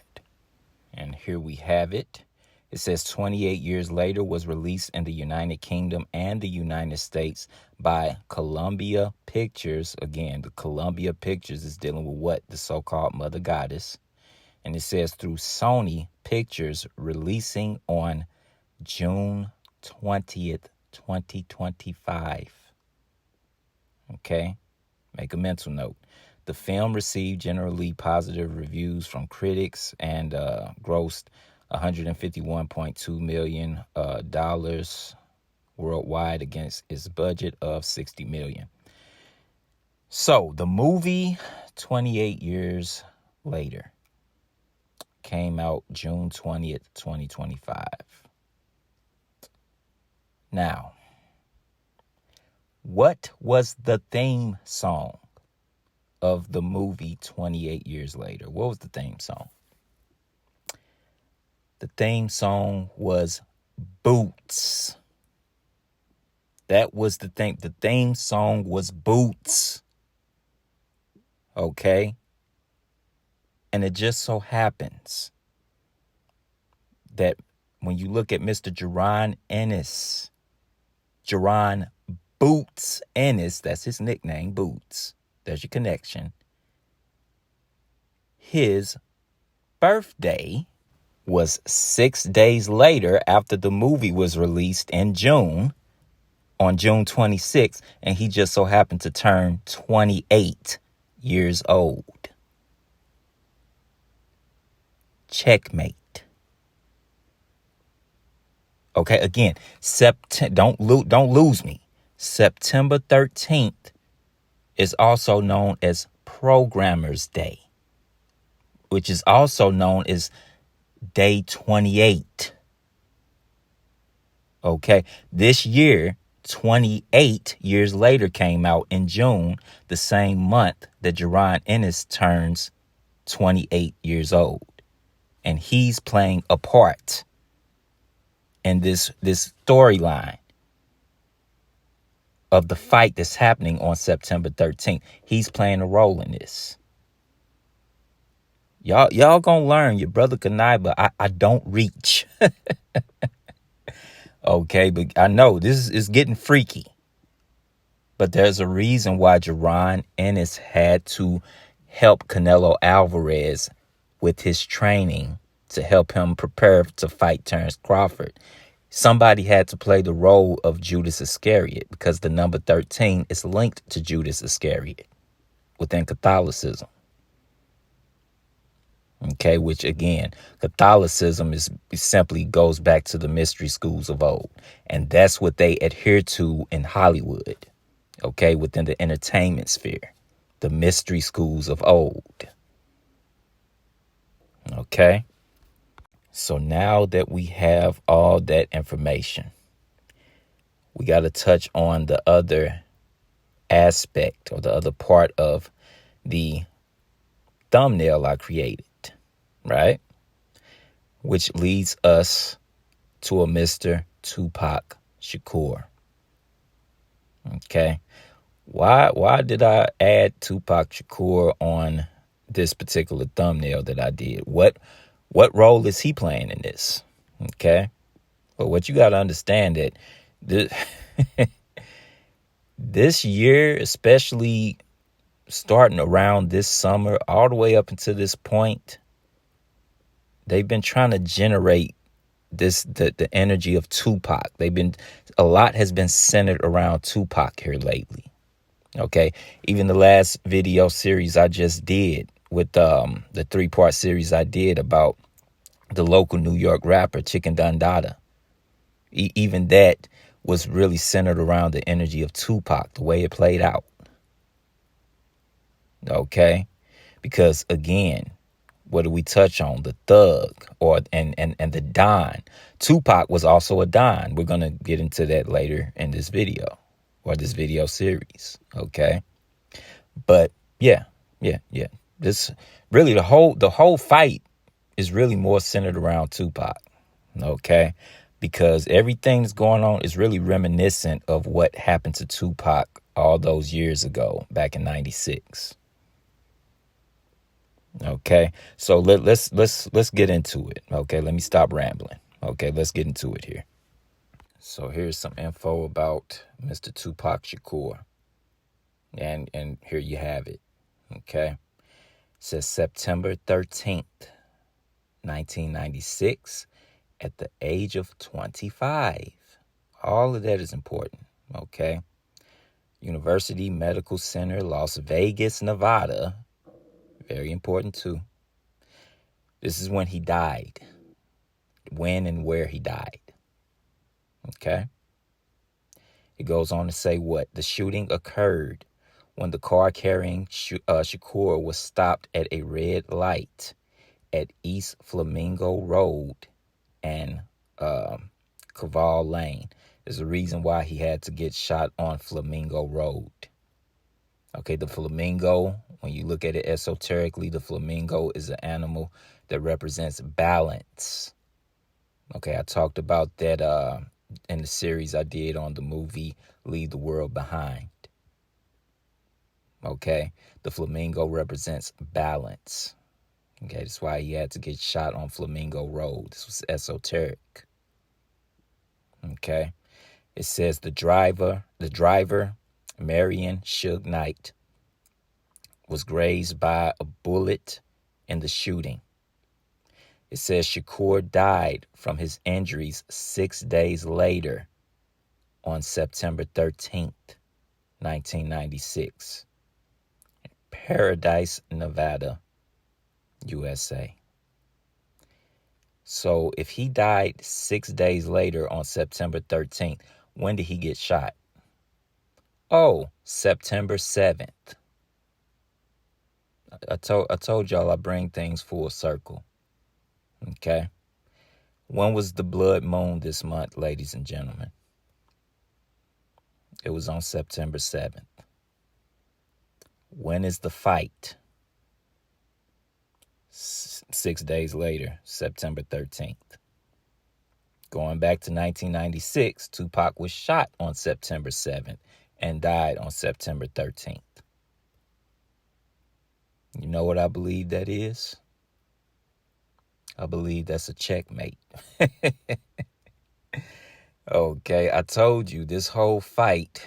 And here we have it. It says 28 years later was released in the United Kingdom and the United States by Columbia Pictures. Again, the Columbia Pictures is dealing with what? The so-called Mother Goddess. And it says through Sony Pictures, releasing on June 20th, 2025. Okay, make a mental note. The film received generally positive reviews from critics and grossed $151.2 million worldwide against its budget of $60 million. So the movie 28 years later came out June 20th, 2025. Now, what was the theme song of the movie 28 years later? What was the theme song? The theme song was Boots. That was the thing. The theme song was Boots. Okay? And it just so happens that when you look at Mr. Jerron Ennis, Jerron Boots Ennis, that's his nickname, Boots. There's your connection. His birthday was 6 days later after the movie was released in June, on June 26th, and he just so happened to turn 28 years old. Checkmate. Okay, again, don't lose me. September 13th is also known as Programmer's Day, which is also known as day 28. Okay. This year, 28 years later, came out in June, the same month that Jaron Ennis turns 28 years old. And he's playing a part in this storyline of the fight that's happening on September 13th. He's playing a role in this. Y'all gonna learn. Your brother Kaniba, I don't reach. Okay, but I know this is getting freaky. But there's a reason why Jaron Ennis had to help Canelo Alvarez with his training to help him prepare to fight Terence Crawford. Somebody had to play the role of Judas Iscariot because the number 13 is linked to Judas Iscariot within Catholicism. Okay, which again, Catholicism is simply goes back to the mystery schools of old. And that's what they adhere to in Hollywood. Okay, within the entertainment sphere. The mystery schools of old. Okay. So now that we have all that information, we got to touch on the other aspect or the other part of the thumbnail I created, right? Which leads us to a Mr. Tupac Shakur. Okay. Why did I add Tupac Shakur on this particular thumbnail that I did? What role is he playing in this? Okay. But what you got to understand that this year, especially starting around this summer, all the way up until this point, they've been trying to generate the energy of Tupac. A lot has been centered around Tupac here lately. Okay, even the last video series I just did with the 3-part series I did about the local New York rapper Chicken Dundada. Even that was really centered around the energy of Tupac, the way it played out. Okay, because again, what do we touch on? The thug and the Don. Tupac was also a Don. We're gonna get into that later in this video or this video series. Okay, but yeah. This really the whole fight is really more centered around Tupac. Okay, because everything that's going on is really reminiscent of what happened to Tupac all those years ago, back in '96. Okay, so let's get into it. Okay, let me stop rambling. Okay, let's get into it here. So here's some info about Mr. Tupac Shakur, and here you have it. Okay, it says September 13th, 1996, at the age of 25. All of that is important. Okay, University Medical Center, Las Vegas, Nevada. Very important too. This is when he died. When and where he died. Okay. It goes on to say what? The shooting occurred when the car carrying Shakur was stopped at a red light at East Flamingo Road and Caval Lane. There's a reason why he had to get shot on Flamingo Road. Okay, the flamingo, when you look at it esoterically, the flamingo is an animal that represents balance. Okay, I talked about that in the series I did on the movie Leave the World Behind. Okay, the flamingo represents balance. Okay, that's why he had to get shot on Flamingo Road. This was esoteric. Okay, it says the driver, Marion Suge Knight, was grazed by a bullet in the shooting. It says Shakur died from his injuries 6 days later on September 13th, 1996, in Paradise, Nevada, USA. So if he died 6 days later on September 13th, when did he get shot? Oh, September 7th. I told y'all I bring things full circle. Okay. When was the blood moon this month, ladies and gentlemen? It was on September 7th. When is the fight? 6 days later, September 13th. Going back to 1996, Tupac was shot on September 7th and died on September 13th. You know what I believe that is? I believe that's a checkmate. Okay, I told you this whole fight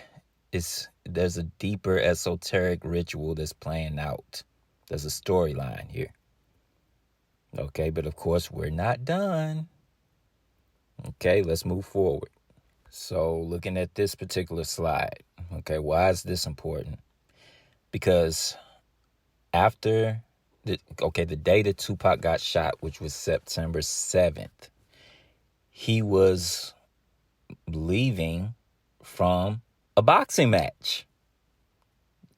there's a deeper esoteric ritual that's playing out. There's a storyline here. Okay, but of course we're not done. Okay, let's move forward. So looking at this particular slide, okay, why is this important? Because after the day that Tupac got shot, which was September 7th, he was leaving from a boxing match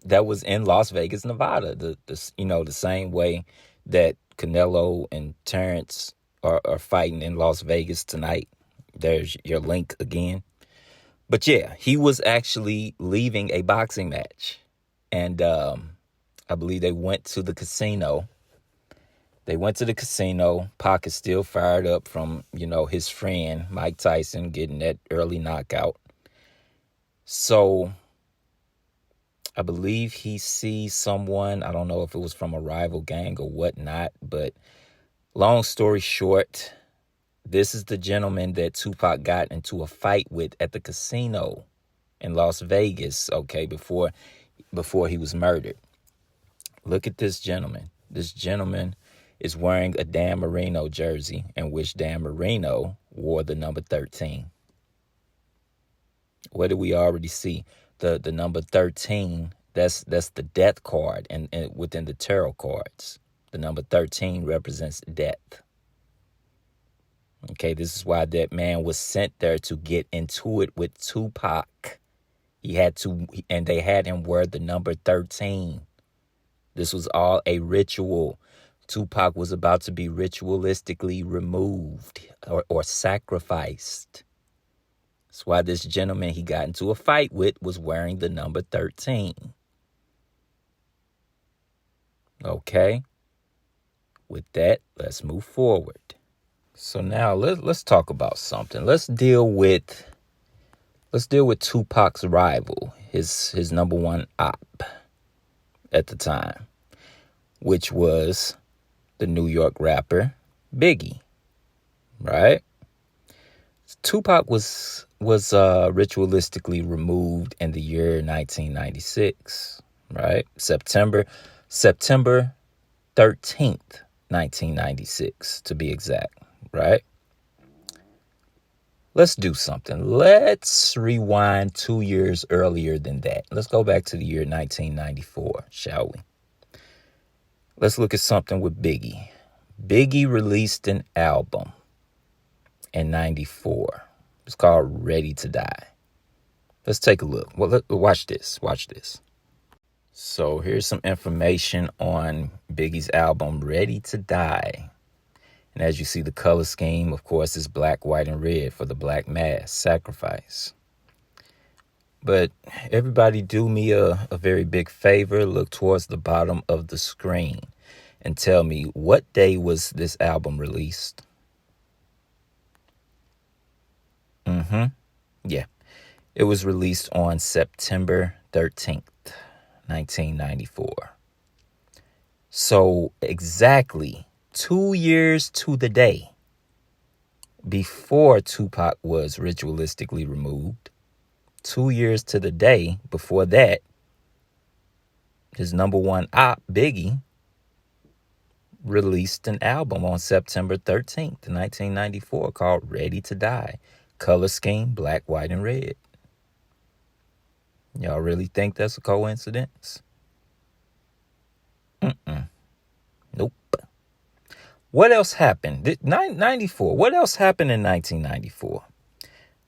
that was in Las Vegas, Nevada. The same way that Canelo and Terence are fighting in Las Vegas tonight. There's your link again. But yeah, he was actually leaving a boxing match. And I believe they went to the casino. Pac is still fired up from, his friend Mike Tyson getting that early knockout. So I believe he sees someone. I don't know if it was from a rival gang or whatnot. But long story short, this is the gentleman that Tupac got into a fight with at the casino in Las Vegas, okay, before he was murdered. Look at this gentleman. This gentleman is wearing a Dan Marino jersey, in which Dan Marino wore the number 13. What do we already see? The number 13, that's the death card and within the tarot cards. The number 13 represents death. Okay, this is why that man was sent there to get into it with Tupac. He had to, and they had him wear the number 13. This was all a ritual. Tupac was about to be ritualistically removed or sacrificed. That's why this gentleman he got into a fight with was wearing the number 13. Okay? With that, let's move forward. So now let's talk about something. Let's deal with Tupac's rival, his number one op at the time, which was the New York rapper Biggie, right? Tupac was ritualistically removed in the year 1996, right? September 13th, 1996 to be exact, right? Let's do something. Let's rewind 2 years earlier than that. Let's go back to the year 1994, shall we? Let's look at something with Biggie. Biggie released an album in 94. It's called Ready to Die. Let's take a look. Well, watch this. So here's some information on Biggie's album, Ready to Die. And as you see, the color scheme, of course, is black, white, and red for the black mass sacrifice. But everybody do me a very big favor. Look towards the bottom of the screen and tell me, what day was this album released? Yeah. It was released on September 13th, 1994. So exactly 2 years to the day before Tupac was ritualistically removed, 2 years to the day before that, his number one op, Biggie, released an album on September 13th, 1994 called Ready to Die. Color scheme, black, white, and red. Y'all really think that's a coincidence? Nope. What else happened? 94. What else happened in 1994?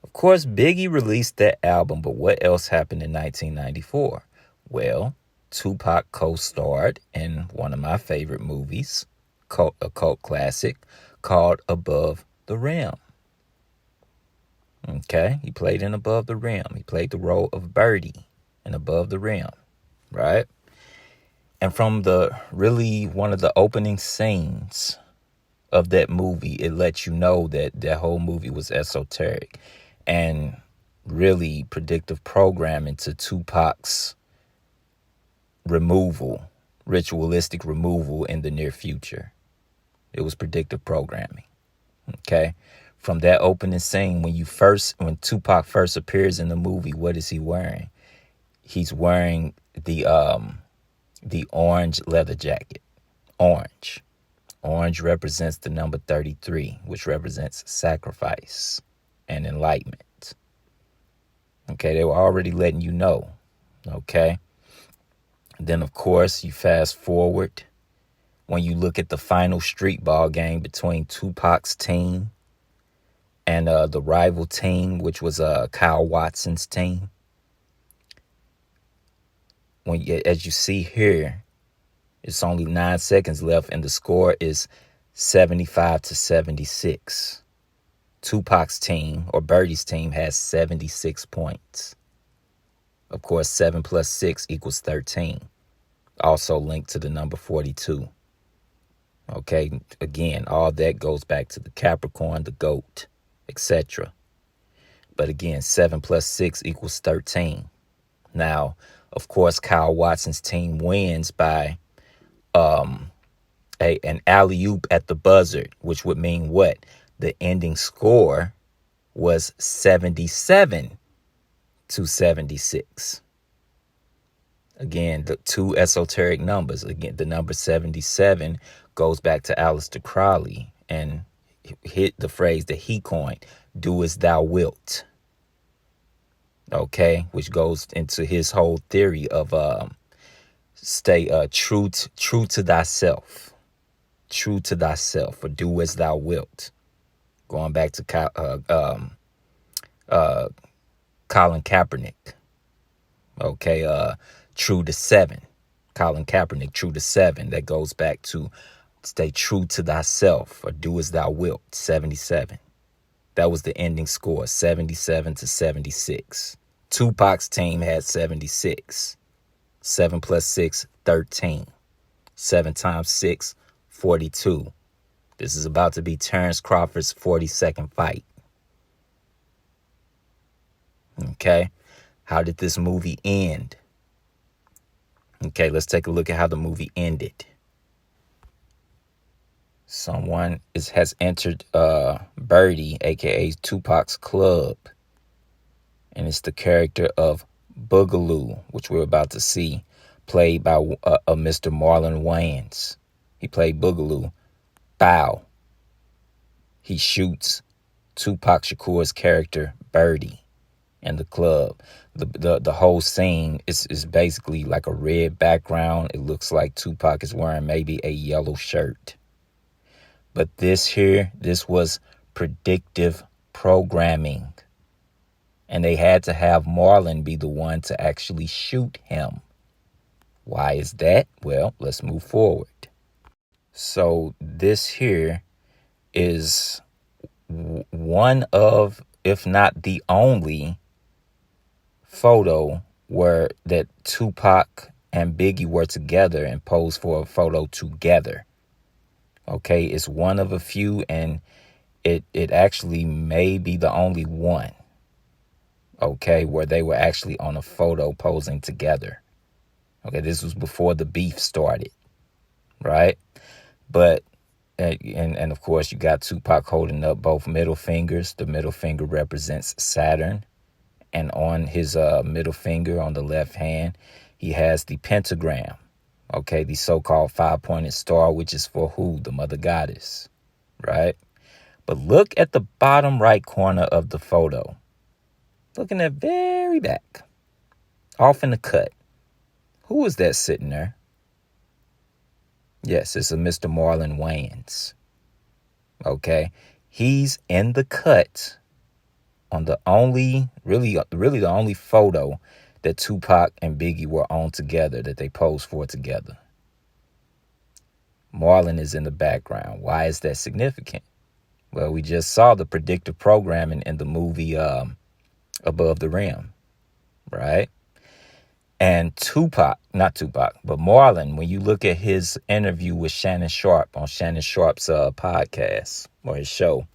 Of course, Biggie released that album, but what else happened in 1994? Well, Tupac co-starred in one of my favorite movies, a cult classic called Above the Rim. Okay, he played in Above the Rim. He played the role of Birdie in Above the Rim, right? And from one of the opening scenes of that movie, it lets you know that that whole movie was esoteric and really predictive programming to Tupac's ritualistic removal in the near future. It was predictive programming. Okay. From that opening scene, when Tupac first appears in the movie, what is he wearing? He's wearing the orange leather jacket. Orange. Orange represents the number 33, which represents sacrifice and enlightenment. Okay, they were already letting you know. Okay. Then, of course, you fast forward when you look at the final street ball game between Tupac's team and the rival team, which was Kyle Watson's team. As you see here, it's only 9 seconds left, and the score is 75-76. Tupac's team, or Birdie's team, has 76 points. Of course, 7 plus 6 equals 13. Also linked to the number 42. Okay, again, all that goes back to the Capricorn, the goat, etc. But again, 7 plus 6 equals 13. Now, of course, Kyle Watson's team wins by an alley-oop at the buzzer, which would mean what? The ending score was 77-76. Again, the two esoteric numbers. Again, the number 77 goes back to Aleister Crowley and hit the phrase that he coined, "Do as thou wilt." Okay, which goes into his whole theory of stay true to thyself. True to thyself, or do as thou wilt. Going back to Colin Kaepernick. Okay, true to 7. Colin Kaepernick, true to 7. That goes back to stay true to thyself, or do as thou wilt, 77. That was the ending score, 77-76. Tupac's team had 76. 7 plus 6, 13. 7 times 6, 42. This is about to be Terence Crawford's 42nd fight. Okay. How did this movie end? Okay, let's take a look at how the movie ended. Someone has entered Birdie, a.k.a. Tupac's club. And it's the character of Boogaloo, which we're about to see, played by Mr. Marlon Wayans. He played Boogaloo. Bow. He shoots Tupac Shakur's character, Birdie, in the club. The whole scene is basically like a red background. It looks like Tupac is wearing maybe a yellow shirt. But this was predictive programming. And they had to have Marlon be the one to actually shoot him. Why is that? Well, let's move forward. So this here is one of, if not the only, photo where that Tupac and Biggie were together and posed for a photo together. Okay, it's one of a few, and it actually may be the only one. Okay, where they were actually on a photo posing together. Okay, this was before the beef started, right? But, and of course, you got Tupac holding up both middle fingers. The middle finger represents Saturn. And on his middle finger on the left hand, he has the pentagram. Okay, the so-called 5-pointed star, which is for who? The mother goddess, right? But look at the bottom right corner of the photo. Look in the very back, off in the cut. Who is that sitting there? Yes, it's a Mr. Marlon Wayans. Okay, he's in the cut on the only, really the only photo that Tupac and Biggie were on together, that they posed for together. Marlon is in the background. Why is that significant? Well, we just saw the predictive programming in the movie Above the Rim, right? And not Tupac, but Marlon, when you look at his interview with Shannon Sharpe on Shannon Sharpe's podcast or his show,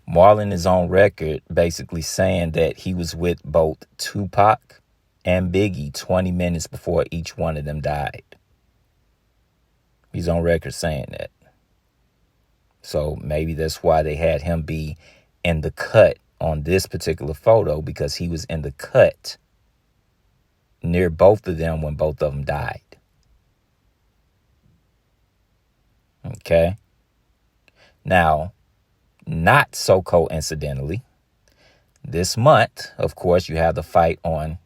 Marlon is on record basically saying that he was with both Tupac and Biggie 20 minutes before each one of them died. He's on record saying that. So maybe that's why they had him be in the cut on this particular photo, because he was in the cut near both of them when both of them died. Okay. Now, not so coincidentally, this month, of course, you have the fight on,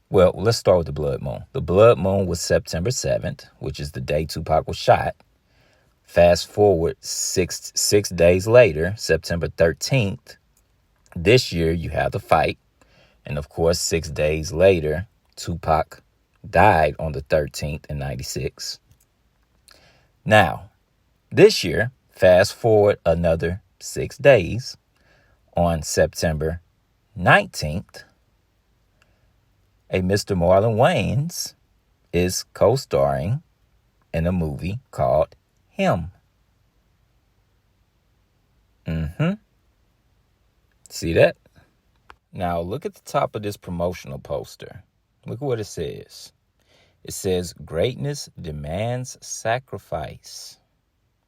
well, let's start with the blood moon. The blood moon was September 7th, which is the day Tupac was shot. Fast forward six days later, September 13th, this year you have the fight. And of course, 6 days later, Tupac died on the 13th in 96. Now, this year, fast forward another 6 days, on September 19th, a Mr. Marlon Wayans is co-starring in a movie called Him. See that? Now, look at the top of this promotional poster. Look at what it says. It says, "Greatness demands sacrifice."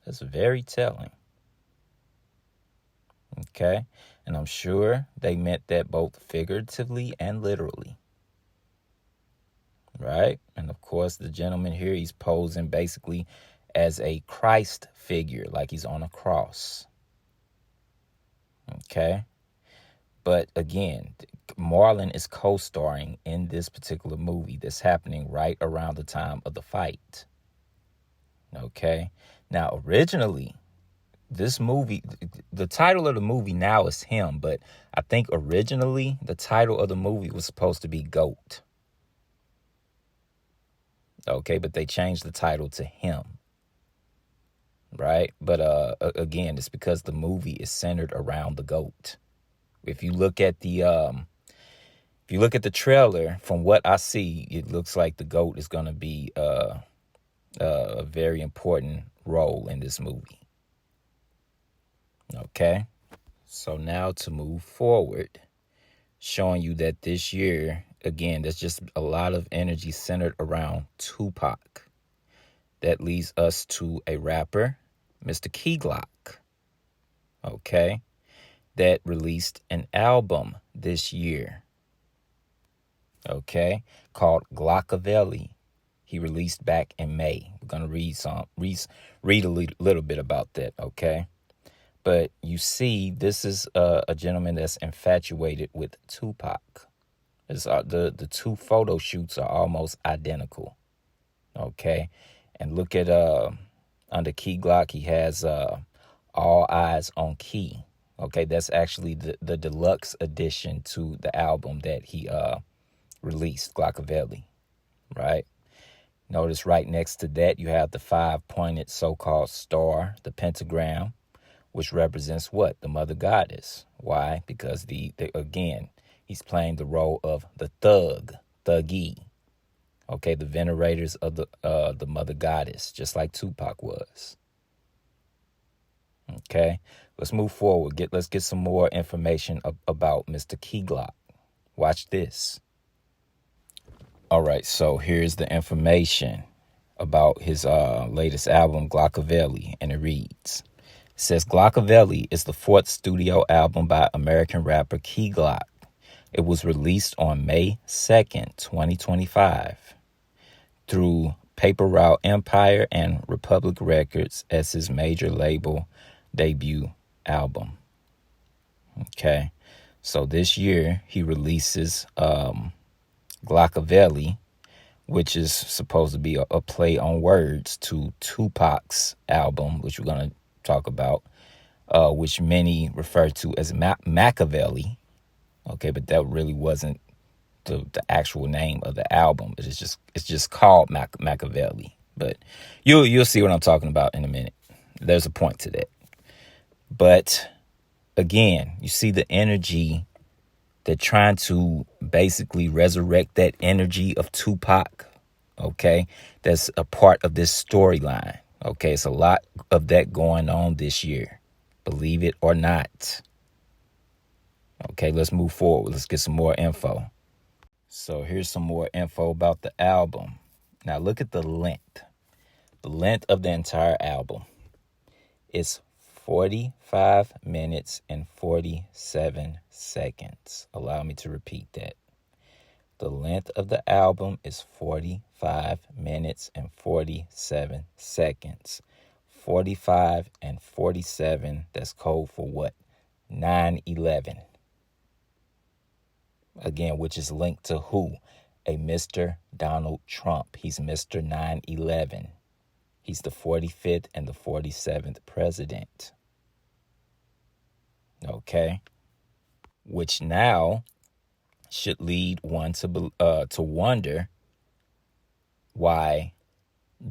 That's very telling. Okay? And I'm sure they meant that both figuratively and literally. Right? And of course, the gentleman here, he's posing basically as a Christ figure, like he's on a cross. Okay? But again, Marlon is co-starring in this particular movie that's happening right around the time of the fight. Okay? Now, originally, this movie, the title of the movie now is Him, but I think originally the title of the movie was supposed to be GOAT. Okay, but they changed the title to Him. Right? But again, it's because the movie is centered around the GOAT. If you look at the trailer, from what I see, it looks like the GOAT is going to be a very important role in this movie. Okay, so now to move forward, showing you that this year, again, there's just a lot of energy centered around Tupac. That leads us to a rapper, Mr. Key Glock. Okay, that released an album this year. Okay, called Glockavelli. He released back in May. We're gonna read a little bit about that. Okay, but you see, this is a gentleman that's infatuated with Tupac. The two photo shoots are almost identical. Okay, and look at under Key Glock, he has All Eyes on Key. Okay, that's actually the deluxe edition to the album that he released, Glockavelli, right? Notice right next to that, you have the 5-pointed so-called star, the pentagram, which represents what? The mother goddess. Why? Because again, he's playing the role of the thuggy. Okay, the venerators of the mother goddess, just like Tupac was. Okay, let's move forward. Let's get some more information about Mr. Key Glock. Watch this. All right, so here's the information about his latest album, Glockavelli, and it reads. It says, Glockavelli is the 4th studio album by American rapper Key Glock. It was released on May 2nd, 2025, through Paper Route Empire and Republic Records as his major label debut album. Okay, so this year he releases Glockavelli, which is supposed to be a play on words to Tupac's album, which we're going to talk about, which many refer to as Machiavelli. Okay, but that really wasn't the actual name of the album. It's just called Machiavelli. But you'll see what I'm talking about in a minute. There's a point to that. But again, you see the energy. They're trying to basically resurrect that energy of Tupac. Okay, that's a part of this storyline. Okay, it's a lot of that going on this year, believe it or not. Okay, let's move forward. Let's get some more info. So here's some more info about the album. Now look at the length. The length of the entire album is 45 minutes and 47 seconds. Allow me to repeat that. The length of the album is 45 minutes and 47 seconds. 45 and 47, that's code for what? 9/11. Again, which is linked to who? A Mr. Donald Trump. He's Mr. 9/11. He's the 45th and the 47th president. Okay? Which now should lead one to wonder why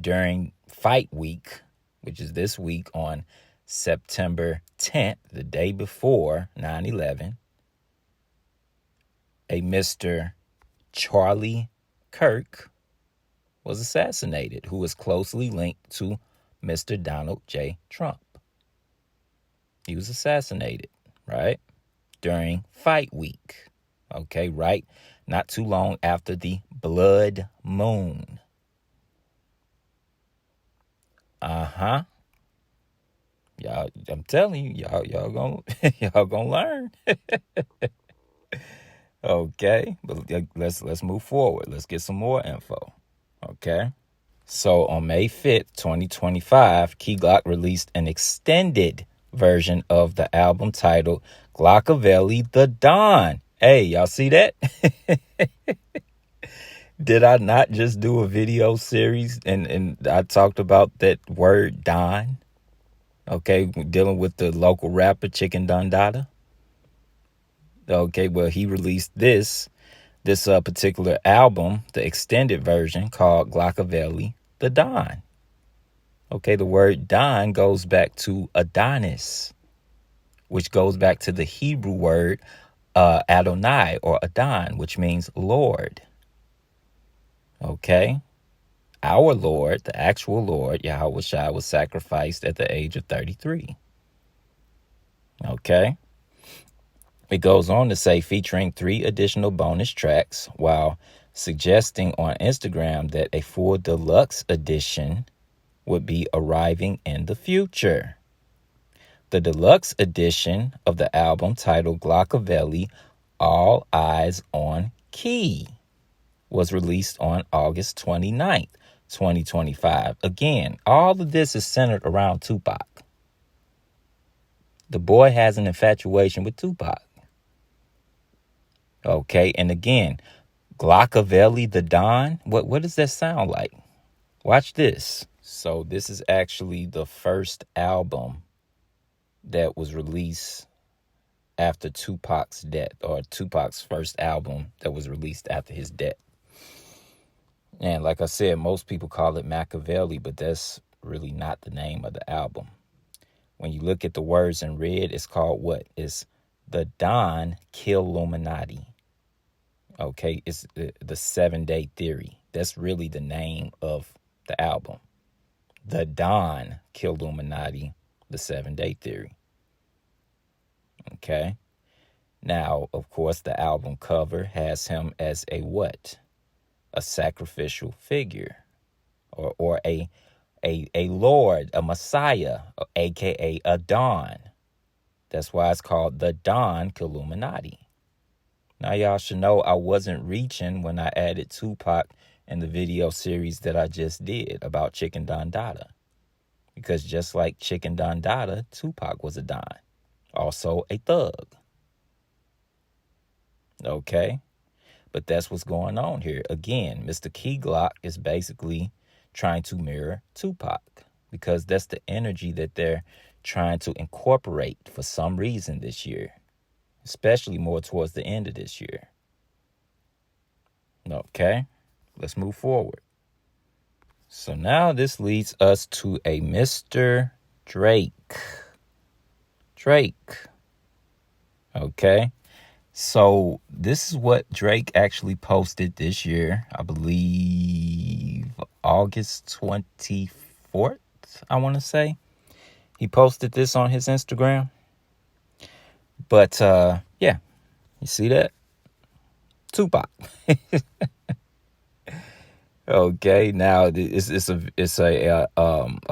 during fight week, which is this week on September 10th, the day before 9/11, a Mr. Charlie Kirk was assassinated, who is closely linked to Mr. Donald J. Trump. He was assassinated, right? During fight week. Okay, right? Not too long after the blood moon. Uh-huh. Y'all, I'm telling you, y'all gonna learn. Okay, but let's move forward. Let's get some more info. Okay. So on May 5th, 2025, Key Glock released an extended version of the album titled Glockavelli The Don. Hey, y'all see that? Did I not just do a video series and I talked about that word Don? Okay, dealing with the local rapper Chicken Don Dada. Okay, well, he released this particular album, the extended version called Glockavelli The Don. Okay, the word Don goes back to Adonis, which goes back to the Hebrew word Adonai or Adon, which means Lord. Okay, our Lord, the actual Lord, Yahweh Shai, was sacrificed at the age of 33. Okay. It goes on to say featuring 3 additional bonus tracks while suggesting on Instagram that a full deluxe edition would be arriving in the future. The deluxe edition of the album titled Glockavelli All Eyes on Key was released on August 29th, 2025. Again, all of this is centered around Tupac. The boy has an infatuation with Tupac. Okay, and again, Glockavelli the Don, what does that sound like? Watch this. So this is actually the first album that was released after Tupac's death, or Tupac's first album that was released after his death. And like I said, most people call it Machiavelli, but that's really not the name of the album. When you look at the words in red, it's called what? It's the Don Killuminati. Okay, it's the 7-day theory. That's really the name of the album. The Don Killuminati, the 7-day theory. Okay. Now, of course, the album cover has him as a what? A sacrificial figure, or a Lord, a Messiah, aka a Don. That's why it's called the Don Killuminati. Now, y'all should know I wasn't reaching when I added Tupac in the video series that I just did about Chicken Don Dada. Because just like Chicken Don Dada, Tupac was a Don. Also a thug. Okay? But that's what's going on here. Again, Mr. Key Glock is basically trying to mirror Tupac. Because that's the energy that they're trying to incorporate for some reason this year. Especially more towards the end of this year. Okay, let's move forward. So now this leads us to a Mr. Drake. Drake. Okay. So this is what Drake actually posted this year. I believe August 24th, I want to say. He posted this on his Instagram. But yeah, you see that? Tupac. Okay, now it's a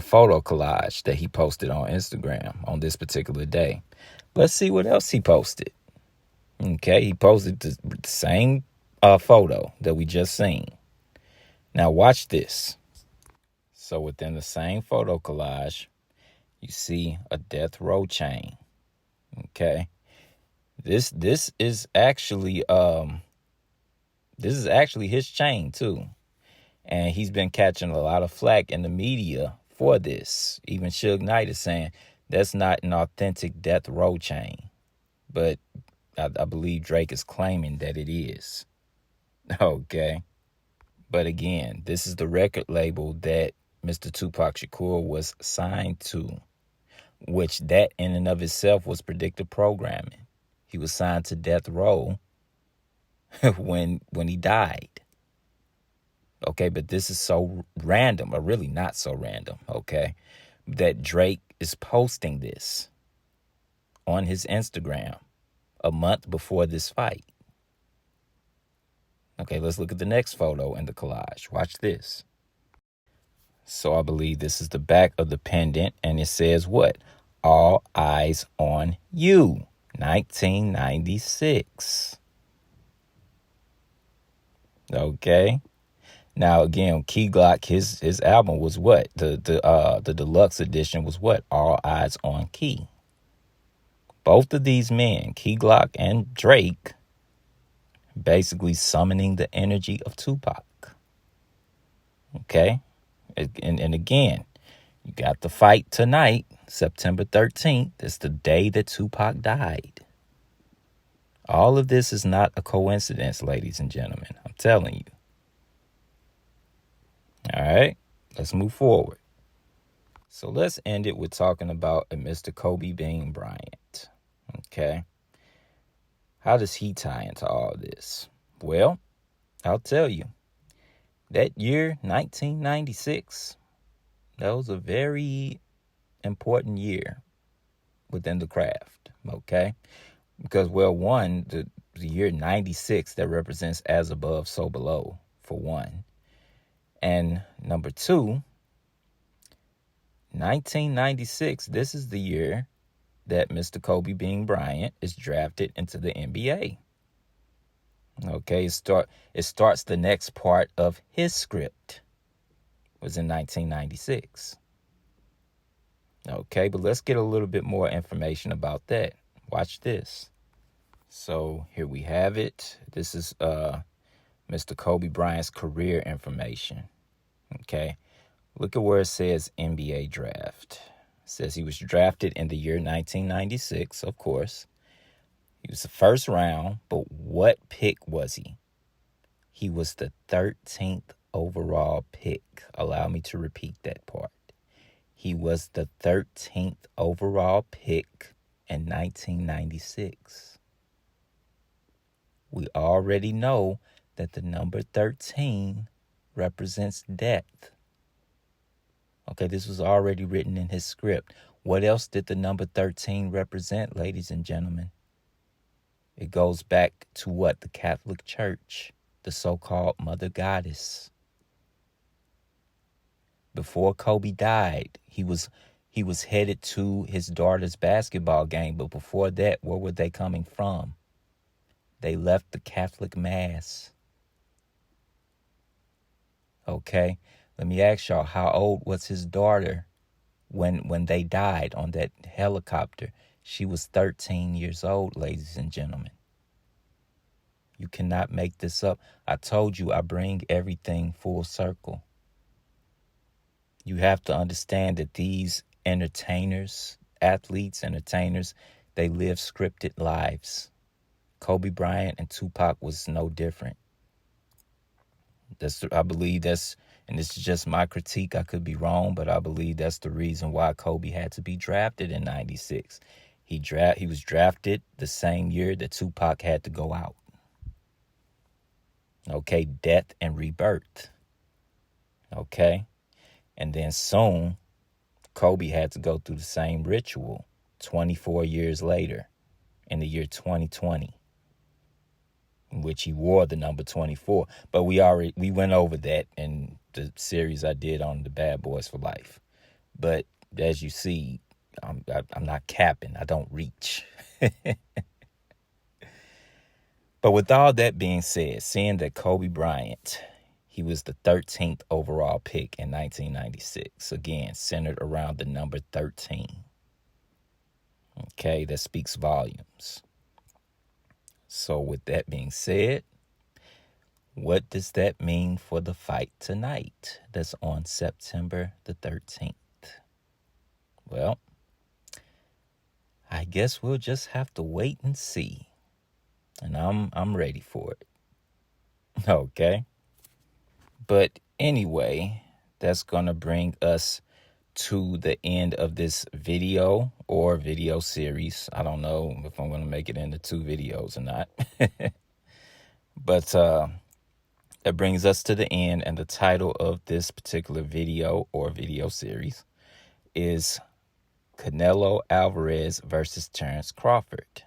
photo collage that he posted on Instagram on this particular day. Let's see what else he posted. Okay, he posted the same photo that we just seen. Now watch this. So within the same photo collage, you see a death row chain. Okay, this is actually his chain too. And he's been catching a lot of flack in the media for this. Even Suge Knight is saying that's not an authentic death row chain. But I believe Drake is claiming that it is. Okay. But again, this is the record label that Mr. Tupac Shakur was signed to, which that in and of itself was predictive programming. He was signed to death row when he died. Okay, but this is so random, or really not so random, okay, that Drake is posting this on his Instagram a month before this fight. Okay, let's look at the next photo in the collage. Watch this. So I believe this is the back of the pendant, and it says what? All Eyes on You, 1996. Okay. Now again, Key Glock, his album was what? The deluxe edition was what? All Eyes on Key. Both of these men, Key Glock and Drake, basically summoning the energy of Tupac. Okay? And again, you got the fight tonight, September 13th. It's the day that Tupac died. All of this is not a coincidence, ladies and gentlemen. I'm telling you. All right, let's move forward. So let's end it with talking about a Mr. Kobe Bean Bryant. Okay. How does he tie into all this? Well, I'll tell you. That year, 1996, that was a very important year within the craft. Okay. Because, well, one, the year 96, that represents as above, so below, for one. And number two, 1996, this is the year that Mr. Kobe Bean Bryant is drafted into the NBA. Okay, it starts the next part of his script. Was in 1996. Okay, but let's get a little bit more information about that. Watch this. So here we have it. This is Mr. Kobe Bryant's career information. Okay, look at where it says NBA draft. It says he was drafted in the year 1996, of course. He was the first round, but what pick was he? He was the 13th overall pick. Allow me to repeat that part. He was the 13th overall pick in 1996. We already know that the number 13 represents death. Okay, this was already written in his script. What else did the number 13 represent, ladies and gentlemen? It goes back to what? The Catholic Church, the so-called Mother Goddess. Before Kobe died, he was headed to his daughter's basketball game, but before that, where were they coming from? They left the Catholic Mass. Okay, let me ask y'all, how old was his daughter when they died on that helicopter? She was 13 years old, ladies and gentlemen. You cannot make this up. I told you I bring everything full circle. You have to understand that these entertainers, entertainers, they live scripted lives. Kobe Bryant and Tupac was no different. I believe that's, and this is just my critique, I could be wrong, but I believe that's the reason why Kobe had to be drafted in 96. He was drafted the same year that Tupac had to go out. Okay, death and rebirth. Okay, and then soon Kobe had to go through the same ritual 24 years later in the year 2020, in which he wore the number 24. But we went over that in the series I did on the Bad Boys for Life. But as you see, I'm not capping. I don't reach. But with all that being said, seeing that Kobe Bryant, he was the 13th overall pick in 1996, again, centered around the number 13. Okay, that speaks volumes. So with that being said, what does that mean for the fight tonight that's on September the 13th? Well, I guess we'll just have to wait and see. And I'm ready for it. Okay? But anyway, that's going to bring us to the end of this video or video series. I don't know if I'm going to make it into 2 videos or not. But that brings us to the end. And the title of this particular video or video series is Canelo Alvarez versus Terence Crawford.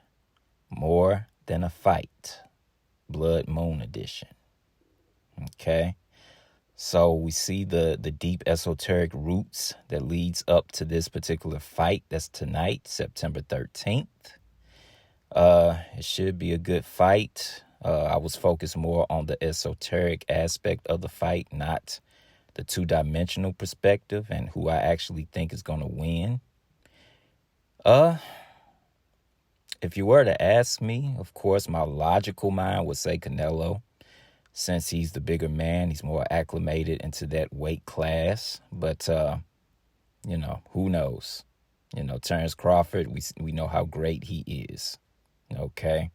More than a fight. Blood Moon edition. Okay? So we see the deep esoteric roots that leads up to this particular fight. That's tonight, September 13th. It should be a good fight. I was focused more on the esoteric aspect of the fight, not the 2-dimensional perspective and who I actually think is going to win. If you were to ask me, of course, my logical mind would say Canelo. Since he's the bigger man, he's more acclimated into that weight class. But, who knows? Terence Crawford, we know how great he is. Okay?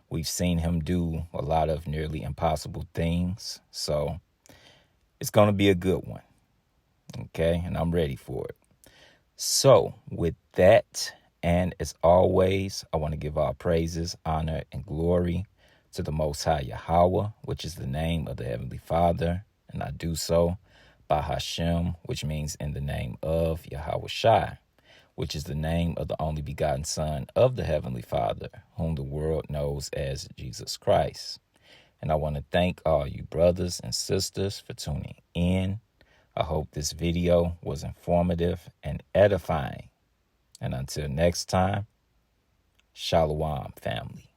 We've seen him do a lot of nearly impossible things. So it's going to be a good one. Okay? And I'm ready for it. So with that, and as always, I want to give all praises, honor, and glory to the Most High Yahweh, which is the name of the Heavenly Father, and I do so by Hashem, which means in the name of Yahweh Shai, which is the name of the only begotten Son of the Heavenly Father, whom the world knows as Jesus Christ. And I want to thank all you brothers and sisters for tuning in. I hope this video was informative and edifying. And until next time, Shalom, family.